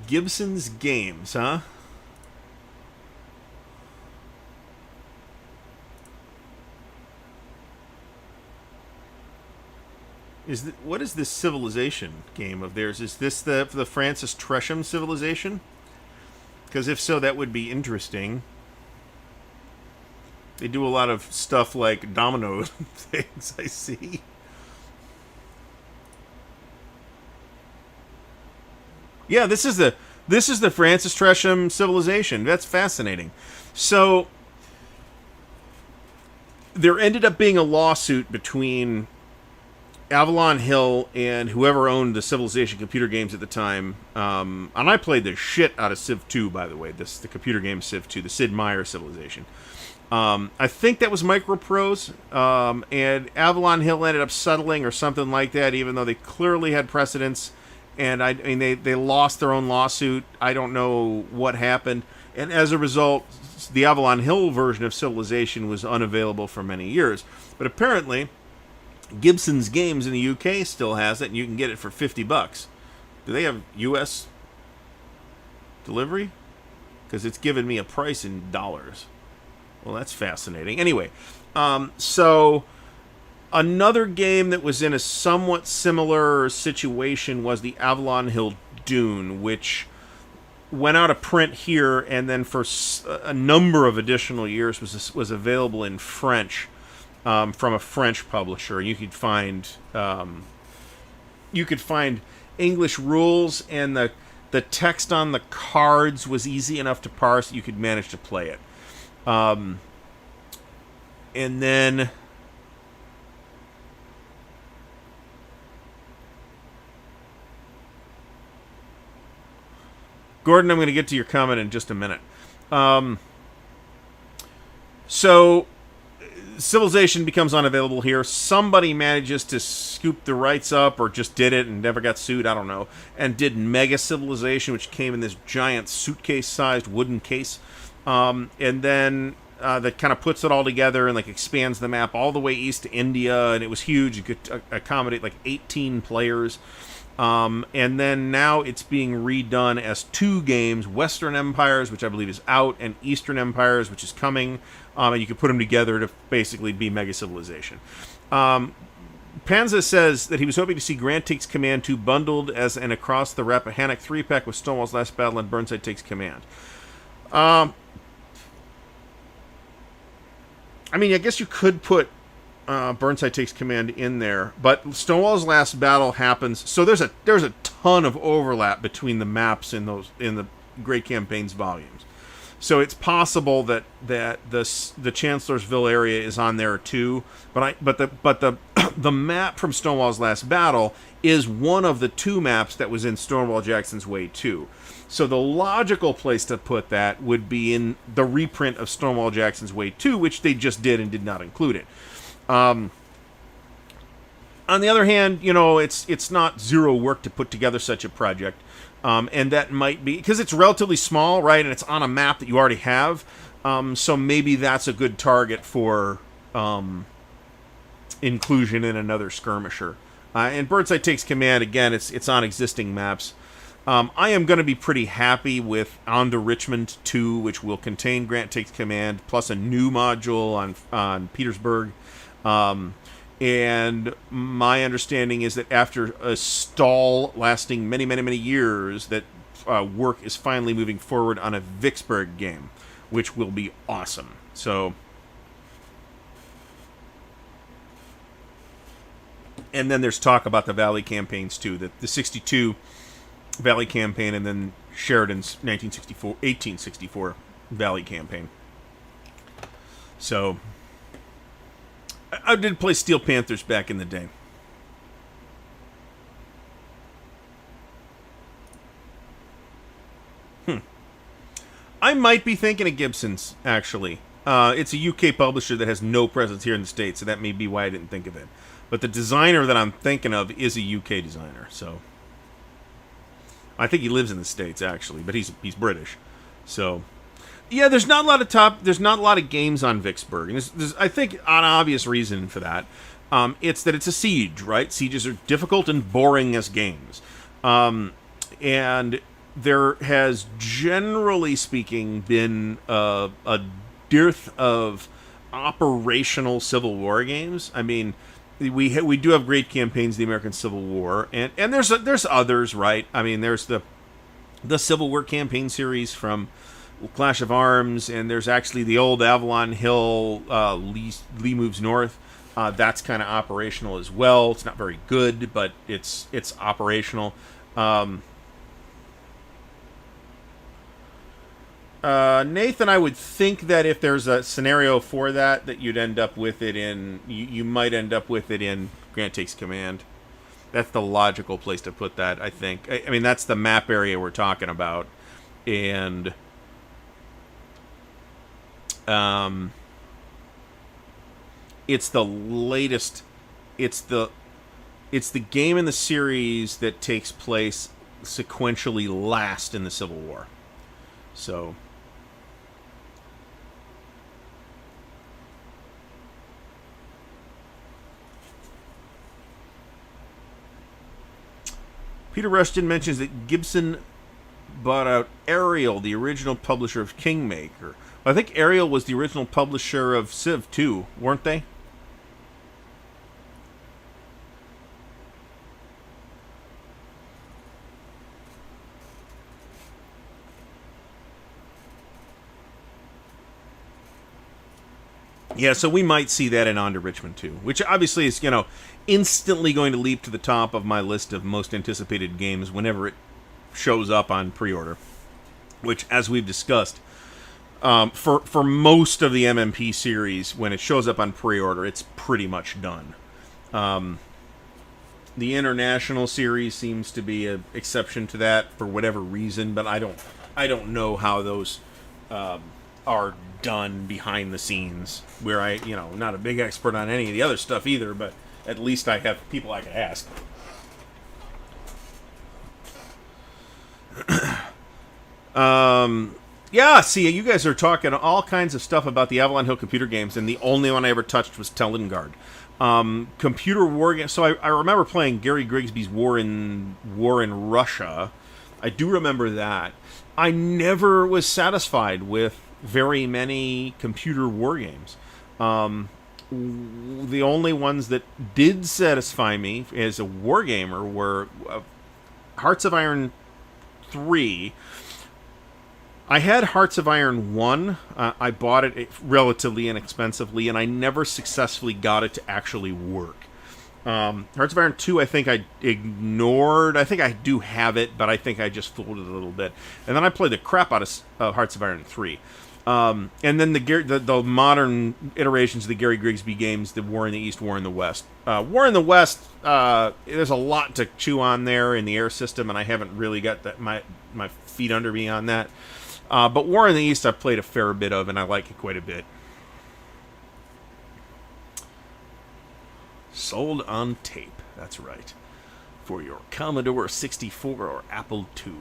Gibson's Games, huh? What is this Civilization game of theirs? Is this the Francis Tresham Civilization? Because if so, that would be interesting. They do a lot of stuff like domino things, I see. Yeah, this is the Francis Tresham Civilization. That's fascinating. So there ended up being a lawsuit between Avalon Hill and whoever owned the Civilization computer games at the time. And I played the shit out of Civ 2, by the way. The computer game Civ 2, the Sid Meier Civilization. I think that was Microprose. And Avalon Hill ended up settling or something like that, even though they clearly had precedents. And I mean, they lost their own lawsuit. I don't know what happened. And as a result, the Avalon Hill version of Civilization was unavailable for many years. But apparently, Gibson's Games in the UK still has it, and you can get it for $50. Do they have US delivery? Because it's given me a price in dollars. Well, that's fascinating. Anyway, so another game that was in a somewhat similar situation was the Avalon Hill Dune, which went out of print here, and then for a number of additional years was available in French. From a French publisher. You could find English rules, and the text on the cards was easy enough to parse. You could manage to play it. And then Gordon, I'm going to get to your comment in just a minute. So Civilization becomes unavailable here. Somebody manages to scoop the rights up, or just did it and never got sued, I don't know, and did Mega Civilization, which came in this giant suitcase-sized wooden case. And then that kind of puts it all together and like expands the map all the way east to India, and it was huge. It could accommodate like 18 players. And then now it's being redone as 2 games: Western Empires, which I believe is out, and Eastern Empires, which is coming. And you can put them together to basically be Mega Civilization. Panza says that he was hoping to see Grant Takes Command 2 bundled as an Across the Rappahannock 3-pack with Stonewall's Last Battle and Burnside Takes Command. I mean, I guess you could put Burnside Takes Command in there, but Stonewall's Last Battle happens. So there's a ton of overlap between the maps in the Great Campaigns volumes. So it's possible that the Chancellorsville area is on there too. But the map from Stonewall's Last Battle is one of the 2 maps that was in Stonewall Jackson's Way 2. So the logical place to put that would be in the reprint of Stonewall Jackson's Way 2, which they just did and did not include it. On the other hand, it's not zero work to put together such a project. And that might be because it's relatively small, right? And it's on a map that you already have. So maybe that's a good target for inclusion in another skirmisher. And Burnside Takes Command, again, it's on existing maps. I am going to be pretty happy with On to Richmond 2, which will contain Grant Takes Command, plus a new module on Petersburg. And my understanding is that after a stall lasting many, many, many years, that work is finally moving forward on a Vicksburg game, which will be awesome. So, and then there's talk about the Valley campaigns too, the 62 Valley campaign, and then Sheridan's 1864 Valley campaign. So I did play Steel Panthers back in the day. I might be thinking of Gibson's, actually. It's a UK publisher that has no presence here in the States, so that may be why I didn't think of it. But the designer that I'm thinking of is a UK designer, so I think he lives in the States, actually, but he's British. So yeah, there's not a lot of games on Vicksburg, and there's I think an obvious reason for that. It's that it's a siege, right? Sieges are difficult and boring as games, and there has, generally speaking, been a dearth of operational Civil War games. I mean, we do have great campaigns, the American Civil War, and there's others, right? I mean, there's the Civil War campaign series from Clash of Arms, and there's actually the old Avalon Hill Lee Moves North. That's kind of operational as well. It's not very good, but it's operational. Nathan, I would think that if there's a scenario for that you'd end up with it in, you might end up with it in Grant Takes Command. That's the logical place to put that, I think. I mean, that's the map area we're talking about, and it's the latest. It's the game in the series that takes place sequentially last in the Civil War. So Peter Rushton mentions that Gibson bought out Ariel, the original publisher of Kingmaker. I think Ariel was the original publisher of Civ 2, weren't they? Yeah, so we might see that in On to Richmond 2, which obviously is, instantly going to leap to the top of my list of most anticipated games whenever it shows up on pre-order, which, as we've discussed, for most of the MMP series, when it shows up on pre-order, it's pretty much done. The international series seems to be an exception to that for whatever reason, but I don't know how those are done behind the scenes, where I, not a big expert on any of the other stuff either, but at least I have people I can ask. Yeah, see, you guys are talking all kinds of stuff about the Avalon Hill computer games, and the only one I ever touched was Telengard. Computer war games. So I remember playing Gary Grigsby's War in Russia. I do remember that. I never was satisfied with very many computer war games. The only ones that did satisfy me as a war gamer were Hearts of Iron 3. I had Hearts of Iron 1. I bought it relatively inexpensively, and I never successfully got it to actually work. Hearts of Iron 2, I think I ignored. I think I do have it, but I think I just fooled it a little bit. And then I played the crap out of Hearts of Iron 3. And then the modern iterations of the Gary Grigsby games, the War in the East, War in the West. War in the West, there's a lot to chew on there in the air system, and I haven't really got my feet under me on that. But War in the East I've played a fair bit of, and I like it quite a bit. Sold on tape, that's right. For your Commodore 64 or Apple II.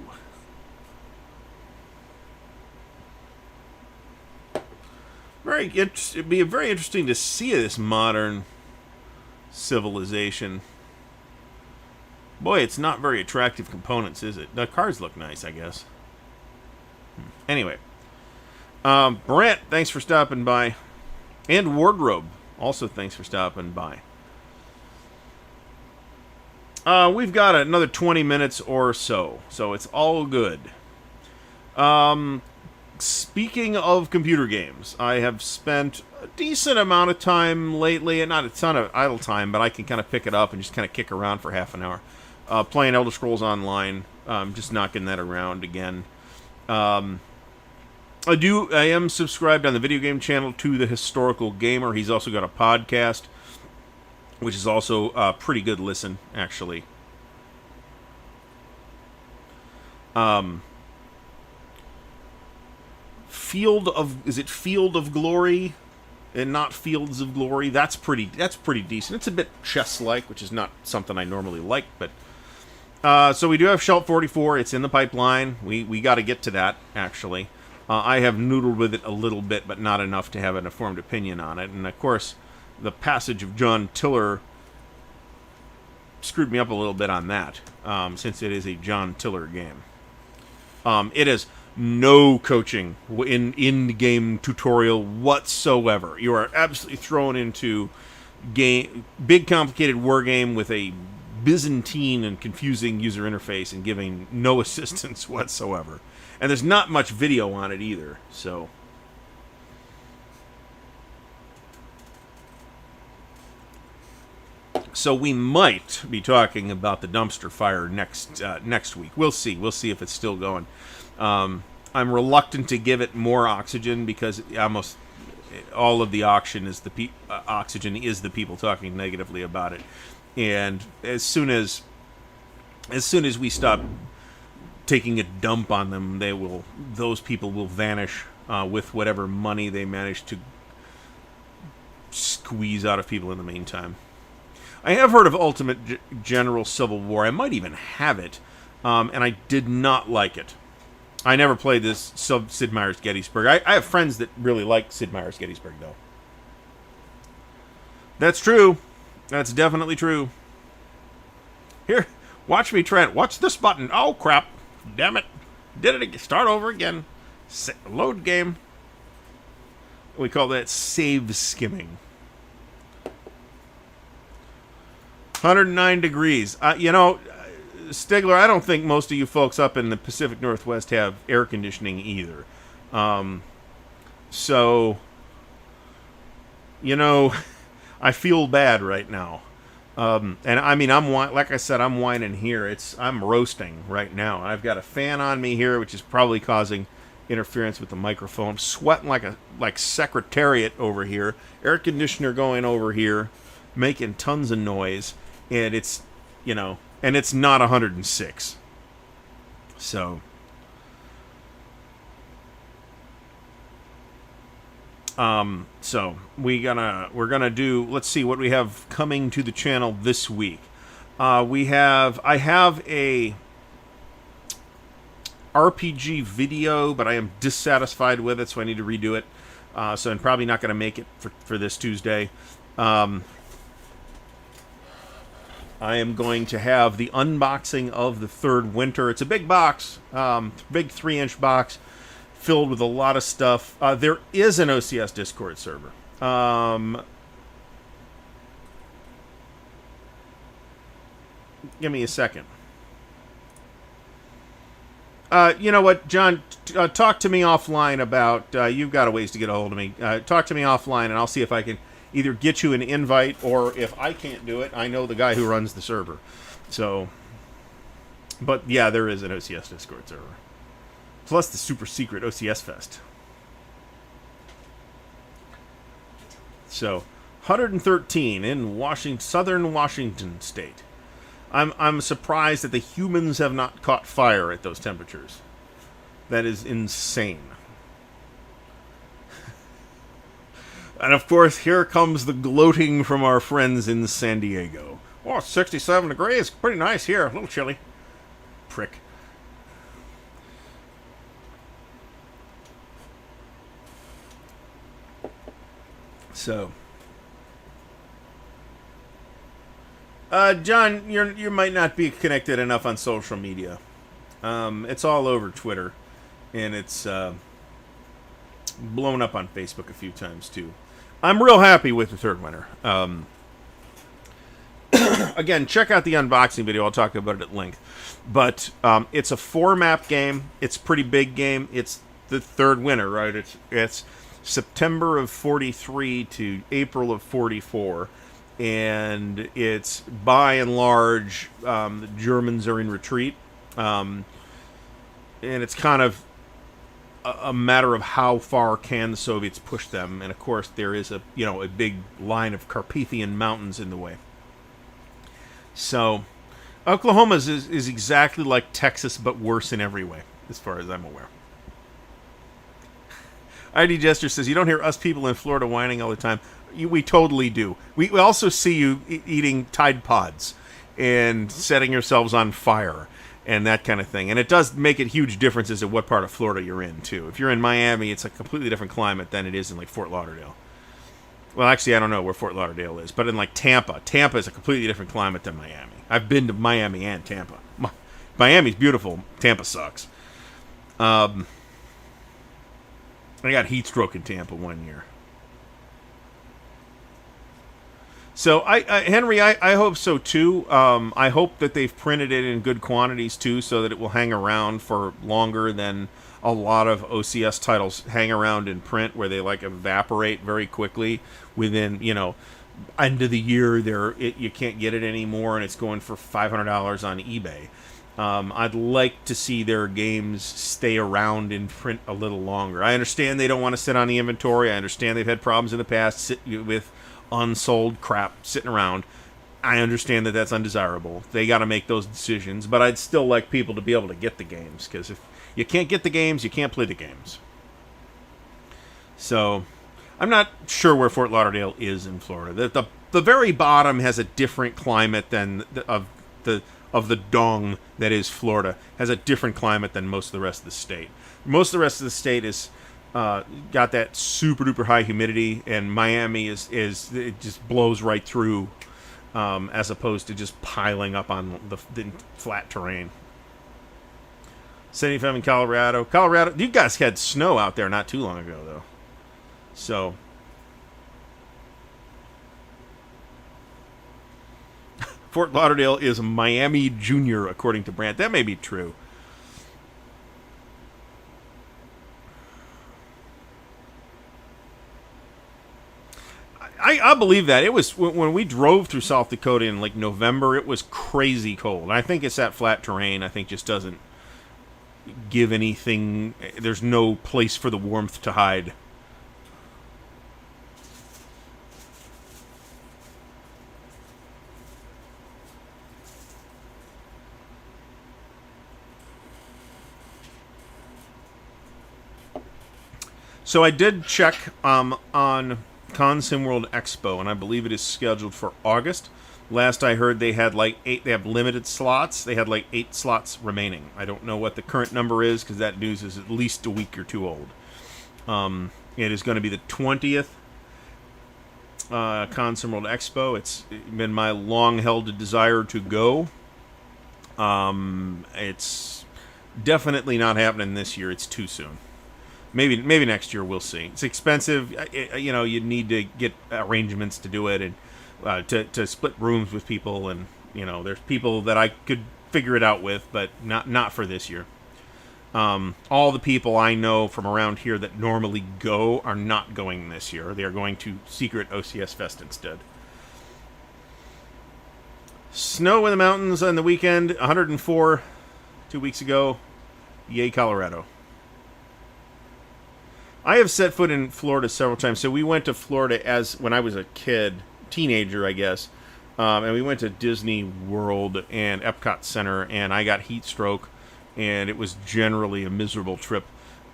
It'd be very interesting to see this modern civilization. Boy, it's not very attractive components, is it? The cars look nice, I guess. Anyway. Brent, thanks for stopping by. And Wardrobe, also thanks for stopping by. We've got another 20 minutes or so it's all good. Speaking of computer games, I have spent a decent amount of time lately, and not a ton of idle time, but I can kind of pick it up and just kind of kick around for half an hour. Playing Elder Scrolls Online, just knocking that around again. I am subscribed on the video game channel to The Historical Gamer. He's also got a podcast, which is also a pretty good listen, actually. Field of Glory and not Fields of Glory? That's pretty decent. It's a bit chess-like, which is not something I normally like, but so we do have Shelf 44. It's in the pipeline. We got to get to that, actually. I have noodled with it a little bit, but not enough to have an informed opinion on it. And of course, the passage of John Tiller screwed me up a little bit on that, since it is a John Tiller game. It is no coaching in-game tutorial whatsoever. You are absolutely thrown into big complicated war game with a Byzantine and confusing user interface and giving no assistance whatsoever. And there's not much video on it either, so... So we might be talking about the dumpster fire next week. We'll see. We'll see if it's still going. I'm reluctant to give it more oxygen because almost all of the oxygen is the people talking negatively about it. And as soon as we stop taking a dump on them, those people will vanish with whatever money they manage to squeeze out of people in the meantime. I have heard of Ultimate General Civil War. I might even have it, and I did not like it. I never played this Sid Meier's Gettysburg. I have friends that really like Sid Meier's Gettysburg, though. That's true. That's definitely true. Here, watch me, Trent. Watch this button. Oh, crap. Damn it. Did it again. Start over again. Load game. We call that save skimming. 109 degrees. Stigler, I don't think most of you folks up in the Pacific Northwest have air conditioning either. So, I feel bad right now. And I mean, like I said, I'm whining here. I'm roasting right now. I've got a fan on me here, which is probably causing interference with the microphone. I'm sweating like Secretariat over here. Air conditioner going over here, making tons of noise. And it's not 106. So. So we're gonna do. Let's see what we have coming to the channel this week. I have a RPG video, but I am dissatisfied with it, so I need to redo it. So I'm probably not going to make it for this Tuesday. I am going to have the unboxing of the third winter. It's a big box, big 3-inch box filled with a lot of stuff. There is an OCS Discord server. Give me a second. You know what, John? Talk to me offline about. You've got a ways to get a hold of me. Talk to me offline, and I'll see if I can either get you an invite, or if I can't do it, I know the guy who runs the server. So, but yeah, there is an OCS Discord server. Plus the super secret OCS Fest. So, 113 in southern Washington State. I'm surprised that the humans have not caught fire at those temperatures. That is insane. And of course, here comes the gloating from our friends in San Diego. Oh, 67 degrees. Pretty nice here. A little chilly. Prick. So, John, you might not be connected enough on social media. It's all over Twitter, and it's blown up on Facebook a few times too. I'm real happy with the third winter. Again, check out the unboxing video. I'll talk about it at length. But it's a 4-map game. It's a pretty big game. It's the third winter, right? It's September of 43 to April of 44. And it's, by and large, the Germans are in retreat. And it's kind of a matter of how far can the Soviets push them. And, of course, there is a big line of Carpathian mountains in the way. So, Oklahoma is exactly like Texas, but worse in every way, as far as I'm aware. ID Jester says, you don't hear us people in Florida whining all the time. We totally do. We also see you eating Tide Pods and setting yourselves on fire and that kind of thing. And it does make it huge differences in what part of Florida you're in, too. If you're in Miami, it's a completely different climate than it is in, like, Fort Lauderdale. Well, actually, I don't know where Fort Lauderdale is, but in, like, Tampa is a completely different climate than Miami. I've been to Miami and Tampa. Miami's beautiful. Tampa sucks. I got heat stroke in Tampa one year. So, Henry, I hope so, too. I hope that they've printed it in good quantities, too, so that it will hang around for longer than a lot of OCS titles hang around in print, where they, like, evaporate very quickly within, end of the year. You can't get it anymore, and it's going for $500 on eBay. I'd like to see their games stay around in print a little longer. I understand they don't want to sit on the inventory. I understand they've had problems in the past with unsold crap sitting around. I understand that that's undesirable. They got to make those decisions, but I'd still like people to be able to get the games, because if you can't get the games, you can't play the games. So, I'm not sure where Fort Lauderdale is in Florida. The very bottom has a different climate than of the dong that is Florida. Has a different climate than most of the rest of the state. Most of the rest of the state is got that super duper high humidity, and Miami is it just blows right through, as opposed to just piling up on the flat terrain. 75 in Colorado. You guys had snow out there not too long ago, though. So, Fort Lauderdale is Miami Junior, according to Brandt. That may be true. I believe that. It was when we drove through South Dakota in like November, it was crazy cold. I think it's that flat terrain, I think, just doesn't give anything. There's no place for the warmth to hide. So I did check on Consim World Expo, and I believe it is scheduled for August. Last I heard, they had like 8. They have limited slots. They had like 8 slots remaining. I don't know what the current number is because that news is at least a week or two old. It is going to be the 20th Consim World Expo. It's been my long-held desire to go. It's definitely not happening this year. It's too soon. Maybe next year, we'll see. It's expensive. You need to get arrangements to do it, and to split rooms with people, and there's people that I could figure it out with, but not for this year. All the people I know from around here that normally go are not going this year. They are going to Secret OCS Fest instead. Snow in the mountains on the weekend, 104 2 weeks ago. Yay, Colorado. I have set foot in Florida several times. So we went to Florida when I was a kid, teenager, I guess. And we went to Disney World and Epcot Center, and I got heat stroke, and it was generally a miserable trip.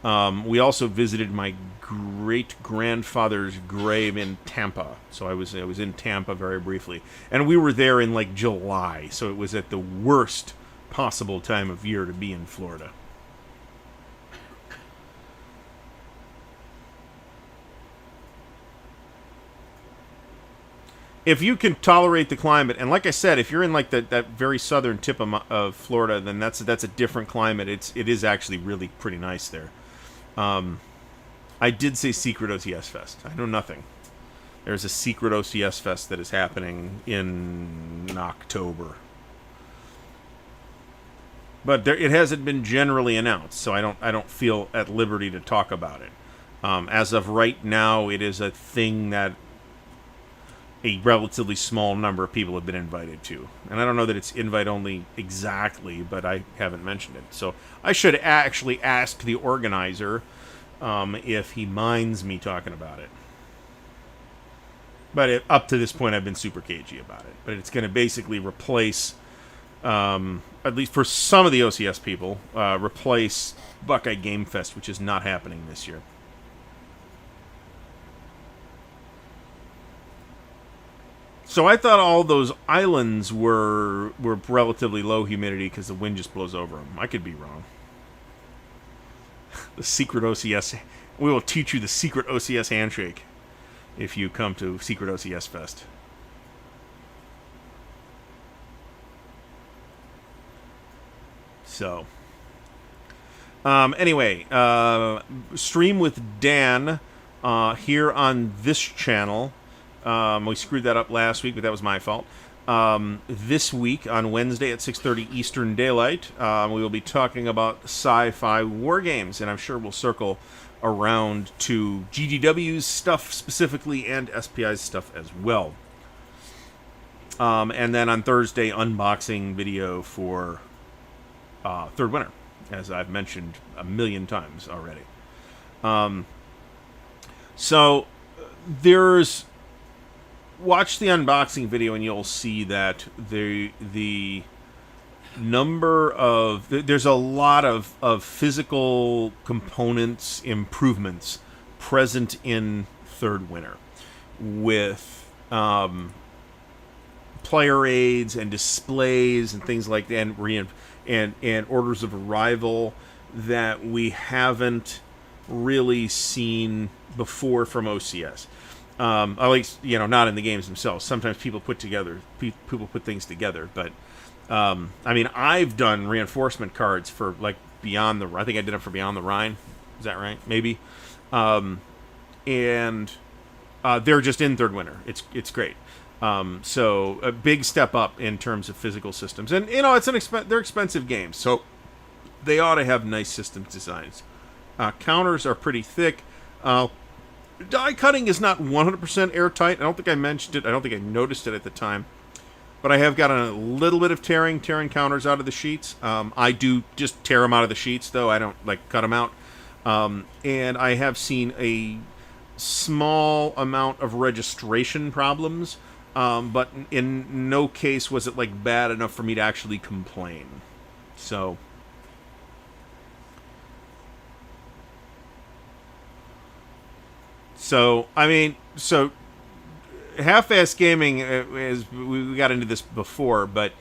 We also visited my great-grandfather's grave in Tampa. So I was in Tampa very briefly. And we were there in like July, so it was at the worst possible time of year to be in Florida. If you can tolerate the climate, and like I said, if you're in like that very southern tip of Florida, then that's a different climate. It is actually really pretty nice there. I did say Secret OCS Fest. I know nothing. There's a Secret OCS Fest that is happening in October, but it hasn't been generally announced, so I don't feel at liberty to talk about it. As of right now, it is a thing that a relatively small number of people have been invited to. And I don't know that it's invite only exactly, but I haven't mentioned it. So I should actually ask the organizer if he minds me talking about it. But up to this point, I've been super cagey about it. But it's going to basically replace, at least for some of the OCS people, replace Buckeye Game Fest, which is not happening this year. So I thought all those islands were relatively low humidity because the wind just blows over them. I could be wrong. The secret OCS. We will teach you the secret OCS handshake if you come to Secret OCS Fest. So, anyway, stream with Dan here on this channel. We screwed that up last week, but that was my fault. This week, on Wednesday at 6:30 Eastern Daylight, we will be talking about sci-fi war games, and I'm sure we'll circle around to GGW's stuff specifically and SPI's stuff as well. And then on Thursday, unboxing video for Third Winter, as I've mentioned a million times already. So there's... Watch the unboxing video and you'll see that the number of... There's a lot of physical components improvements present in Third Winter with player aids and displays and things like that, and orders of arrival that we haven't really seen before from OCS. At least, not in the games themselves. Sometimes people put things together, but I mean, I've done reinforcement cards for like Beyond the... I think I did them for Beyond the Rhine. Is that right? Maybe. And they're just in Third Winter. It's great. So a big step up in terms of physical systems, and they're expensive games, so they ought to have nice systems designs. Counters are pretty thick. Die cutting is not 100% airtight. I don't think I mentioned it. I don't think I noticed it at the time. But I have gotten a little bit of tearing counters out of the sheets. I do just tear them out of the sheets, though. I don't, cut them out. And I have seen a small amount of registration problems. But in no case was it, bad enough for me to actually complain. So... So I mean, so half-ass gaming is, we got into this before, but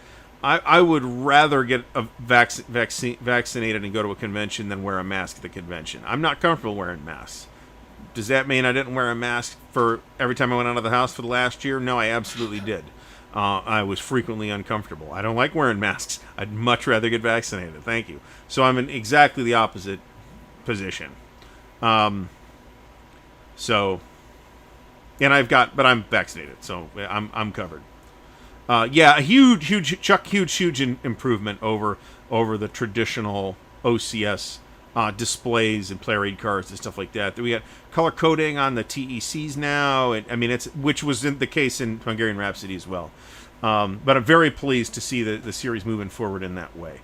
I would rather get vaccinated and go to a convention than wear a mask at the convention. I'm not comfortable wearing masks. Does that mean I didn't wear a mask for every time I went out of the house for the last year? No, I absolutely did. I was frequently uncomfortable. I don't like wearing masks. I'd much rather get vaccinated. Thank you. So I'm in exactly the opposite position. So, and but I'm vaccinated, so I'm covered. Yeah, a huge improvement over the traditional OCS displays and player aid cards and stuff like that. We got color coding on the TECs now, and I mean which was the case in Hungarian Rhapsody as well. But I'm very pleased to see the series moving forward in that way.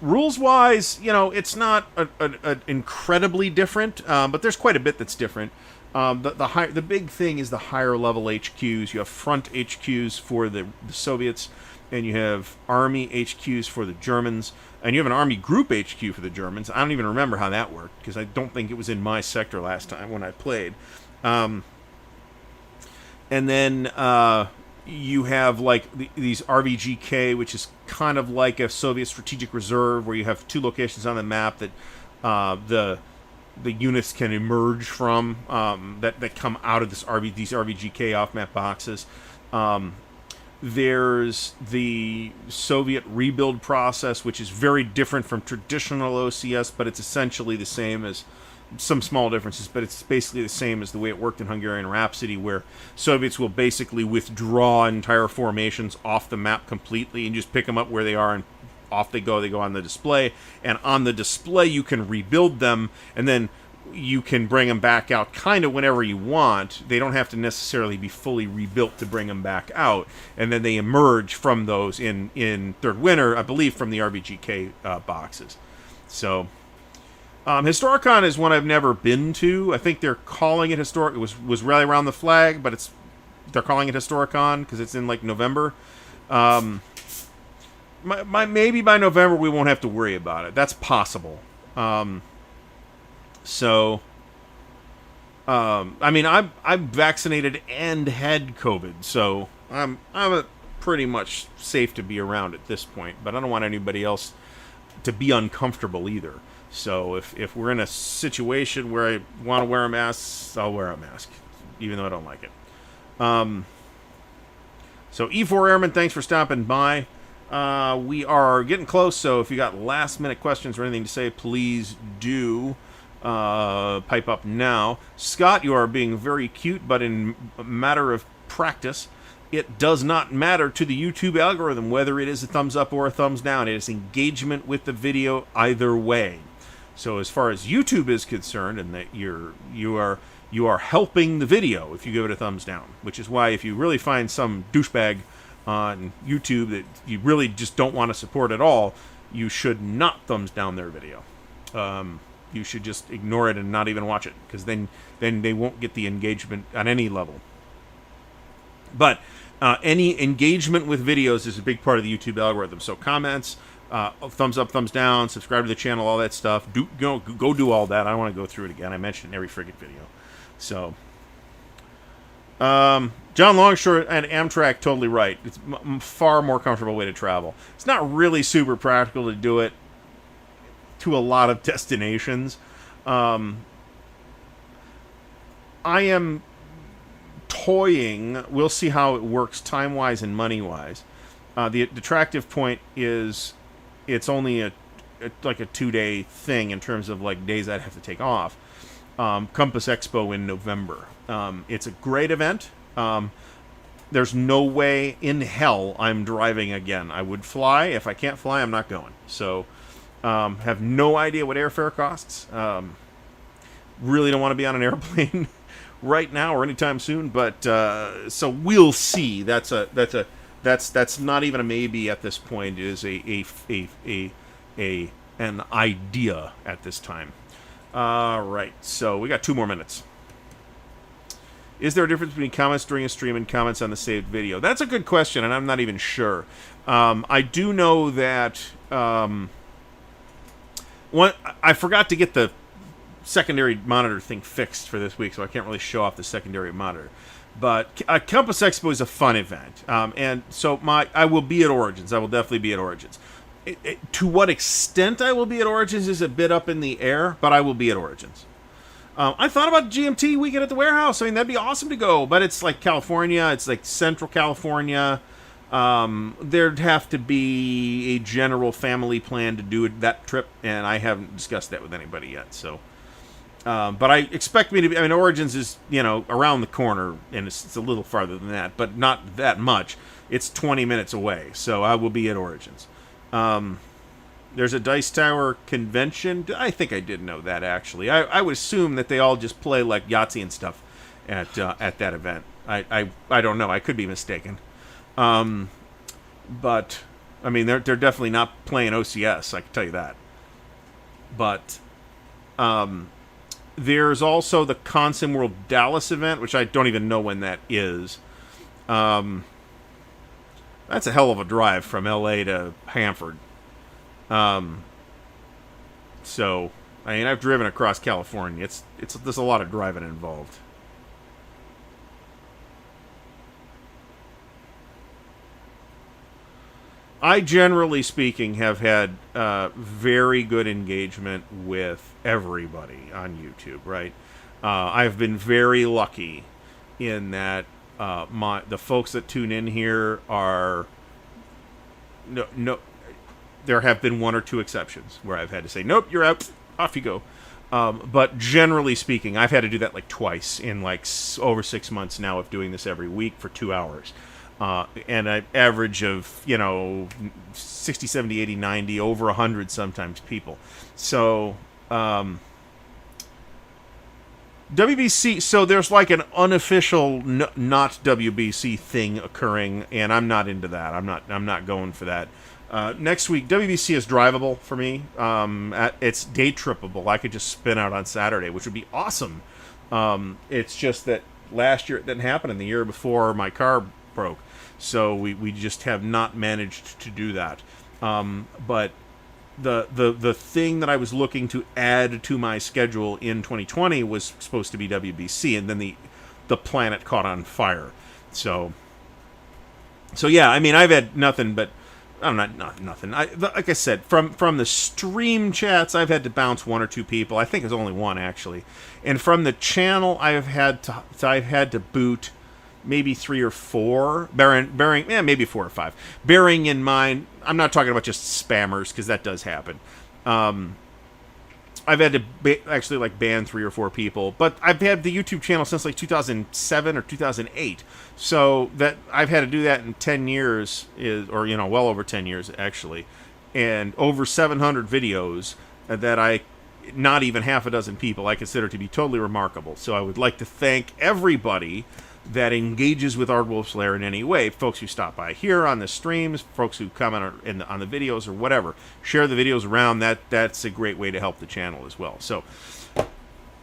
Rules wise, it's not incredibly different, but there's quite a bit that's different. The big thing is the higher level HQs. You have front HQs for the Soviets, and you have army HQs for the Germans, and you have an army group HQ for the Germans. I don't even remember how that worked, because I don't think it was in my sector last time when I played. And then you have like these RVGK, which is kind of like a Soviet strategic reserve, where you have two locations on the map that the units can emerge from, that come out of these RVGK off-map boxes. There's the Soviet rebuild process, which is very different from traditional OCS, but it's essentially the same as some small differences, but it's basically the same as the way it worked in Hungarian Rhapsody, where Soviets will basically withdraw entire formations off the map completely and just pick them up where they are, and off they go. They go on the display, and on the display you can rebuild them, and then you can bring them back out kind of whenever you want. They don't have to necessarily be fully rebuilt to bring them back out, and then they emerge from those in Third Winter, I believe, from the RVGK boxes. So Historicon is one I've never been to. I think they're calling it Historic. It was Rally Around the Flag, but they're calling it Historicon because it's in like November. Maybe by November we won't have to worry about it. That's possible. I mean, I'm vaccinated and had COVID, so I'm pretty much safe to be around at this point. But I don't want anybody else to be uncomfortable either. So if we're in a situation where I want to wear a mask, I'll wear a mask, even though I don't like it. So E4 Airman, thanks for stopping by. We are getting close, so if you got last-minute questions or anything to say, please do pipe up now. Scott, you are being very cute, but in a matter of practice, it does not matter to the YouTube algorithm whether it is a thumbs up or a thumbs down. It is engagement with the video either way. So as far as YouTube is concerned, and that you are helping the video if you give it a thumbs down, which is why if you really find some douchebag on YouTube that you really just don't want to support at all, you should not thumbs down their video. You should just ignore it and not even watch it, because then they won't get the engagement on any level. But any engagement with videos is a big part of the YouTube algorithm. So comments, thumbs up, thumbs down, subscribe to the channel, all that stuff. Go do all that. I don't want to go through it again. I mentioned it in every friggin' video. So, John Longshore and Amtrak, totally right. It's far more comfortable way to travel. It's not really super practical to do it to a lot of destinations. I am toying. We'll see how it works time-wise and money-wise. The attractive point is it's only like a 2-day thing in terms of like days I'd have to take off. Compass Expo in November. It's a great event. There's no way in hell I'm driving again. I would fly. If I can't fly, I'm not going. So, have no idea what airfare costs. Really don't want to be on an airplane right now or anytime soon. But so we'll see. That's not even a maybe at this point. It is an idea at this time. Right. So we got 2 more minutes. Is there a difference between comments during a stream and comments on the saved video? That's a good question, and I'm not even sure. I do know that I forgot to get the secondary monitor thing fixed for this week, so I can't really show off the secondary monitor. But Campus Expo is a fun event, and so I will be at Origins. I will definitely be at Origins. To what extent I will be at Origins is a bit up in the air, but I will be at Origins. I thought about GMT weekend at the warehouse. I mean, that'd be awesome to go, but it's like California. It's like Central California. There'd have to be a general family plan to do that trip, and I haven't discussed that with anybody yet. So, but I expect me to be. I mean, Origins is around the corner, and it's a little farther than that, but not that much. It's 20 minutes away, so I will be at Origins. There's a Dice Tower convention. I think I did know that, actually. I would assume that they all just play like Yahtzee and stuff at that event. I don't know. I could be mistaken. But I mean, they're definitely not playing OCS. I can tell you that. But there's also the Consim World Dallas event, which I don't even know when that is. That's a hell of a drive from LA to Hanford. So I mean, I've driven across California. There's a lot of driving involved. I, generally speaking, have had very good engagement with everybody on YouTube, right? I've been very lucky in that the folks that tune in here are... No, there have been one or two exceptions where I've had to say, nope, you're out, off you go. But generally speaking, I've had to do that like twice in like over 6 months now of doing this every week for 2 hours. And an average of, 60, 70, 80, 90, over 100 sometimes people. So, WBC, so there's like an unofficial not WBC thing occurring, and I'm not into that. I'm not going for that. Next week, WBC is drivable for me. It's day trippable. I could just spin out on Saturday, which would be awesome. It's just that last year it didn't happen, and the year before my car broke. So we just have not managed to do that. But the thing that I was looking to add to my schedule in 2020 was supposed to be WBC, and then the planet caught on fire. So yeah, I mean, I've had nothing but... I'm not nothing. Like I said, from the stream chats, I've had to bounce one or two people. I think it's only one, actually. And from the channel, I've had to boot maybe 3 or 4, maybe 4 or 5. Bearing in mind, I'm not talking about just spammers, because that does happen. I've had to actually ban 3 or 4 people, but I've had the YouTube channel since like 2007 or 2008. So that I've had to do that in 10 years, well over 10 years actually, and over 700 videos that not even half a dozen people I consider to be totally remarkable. So I would like to thank everybody that engages with Ardwulf's Lair in any way. Folks who stop by here on the streams, folks who comment on the videos or whatever. Share the videos around. That's a great way to help the channel as well. So,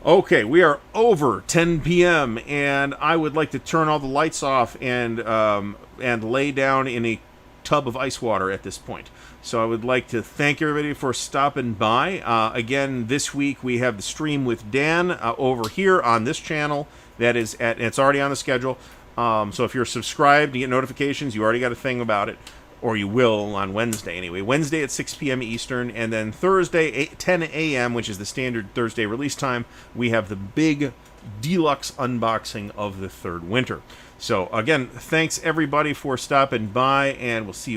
okay, we are over 10 p.m. and I would like to turn all the lights off and lay down in a tub of ice water at this point. So I would like to thank everybody for stopping by. Again, this week we have the stream with Dan over here on this channel. It's already on the schedule. So if you're subscribed, you get notifications. You already got a thing about it, or you will on Wednesday anyway. Wednesday at 6 p.m. Eastern, and then Thursday 10 a.m., which is the standard Thursday release time. We have the big deluxe unboxing of the Third Winter. So again, thanks everybody for stopping by, and we'll see you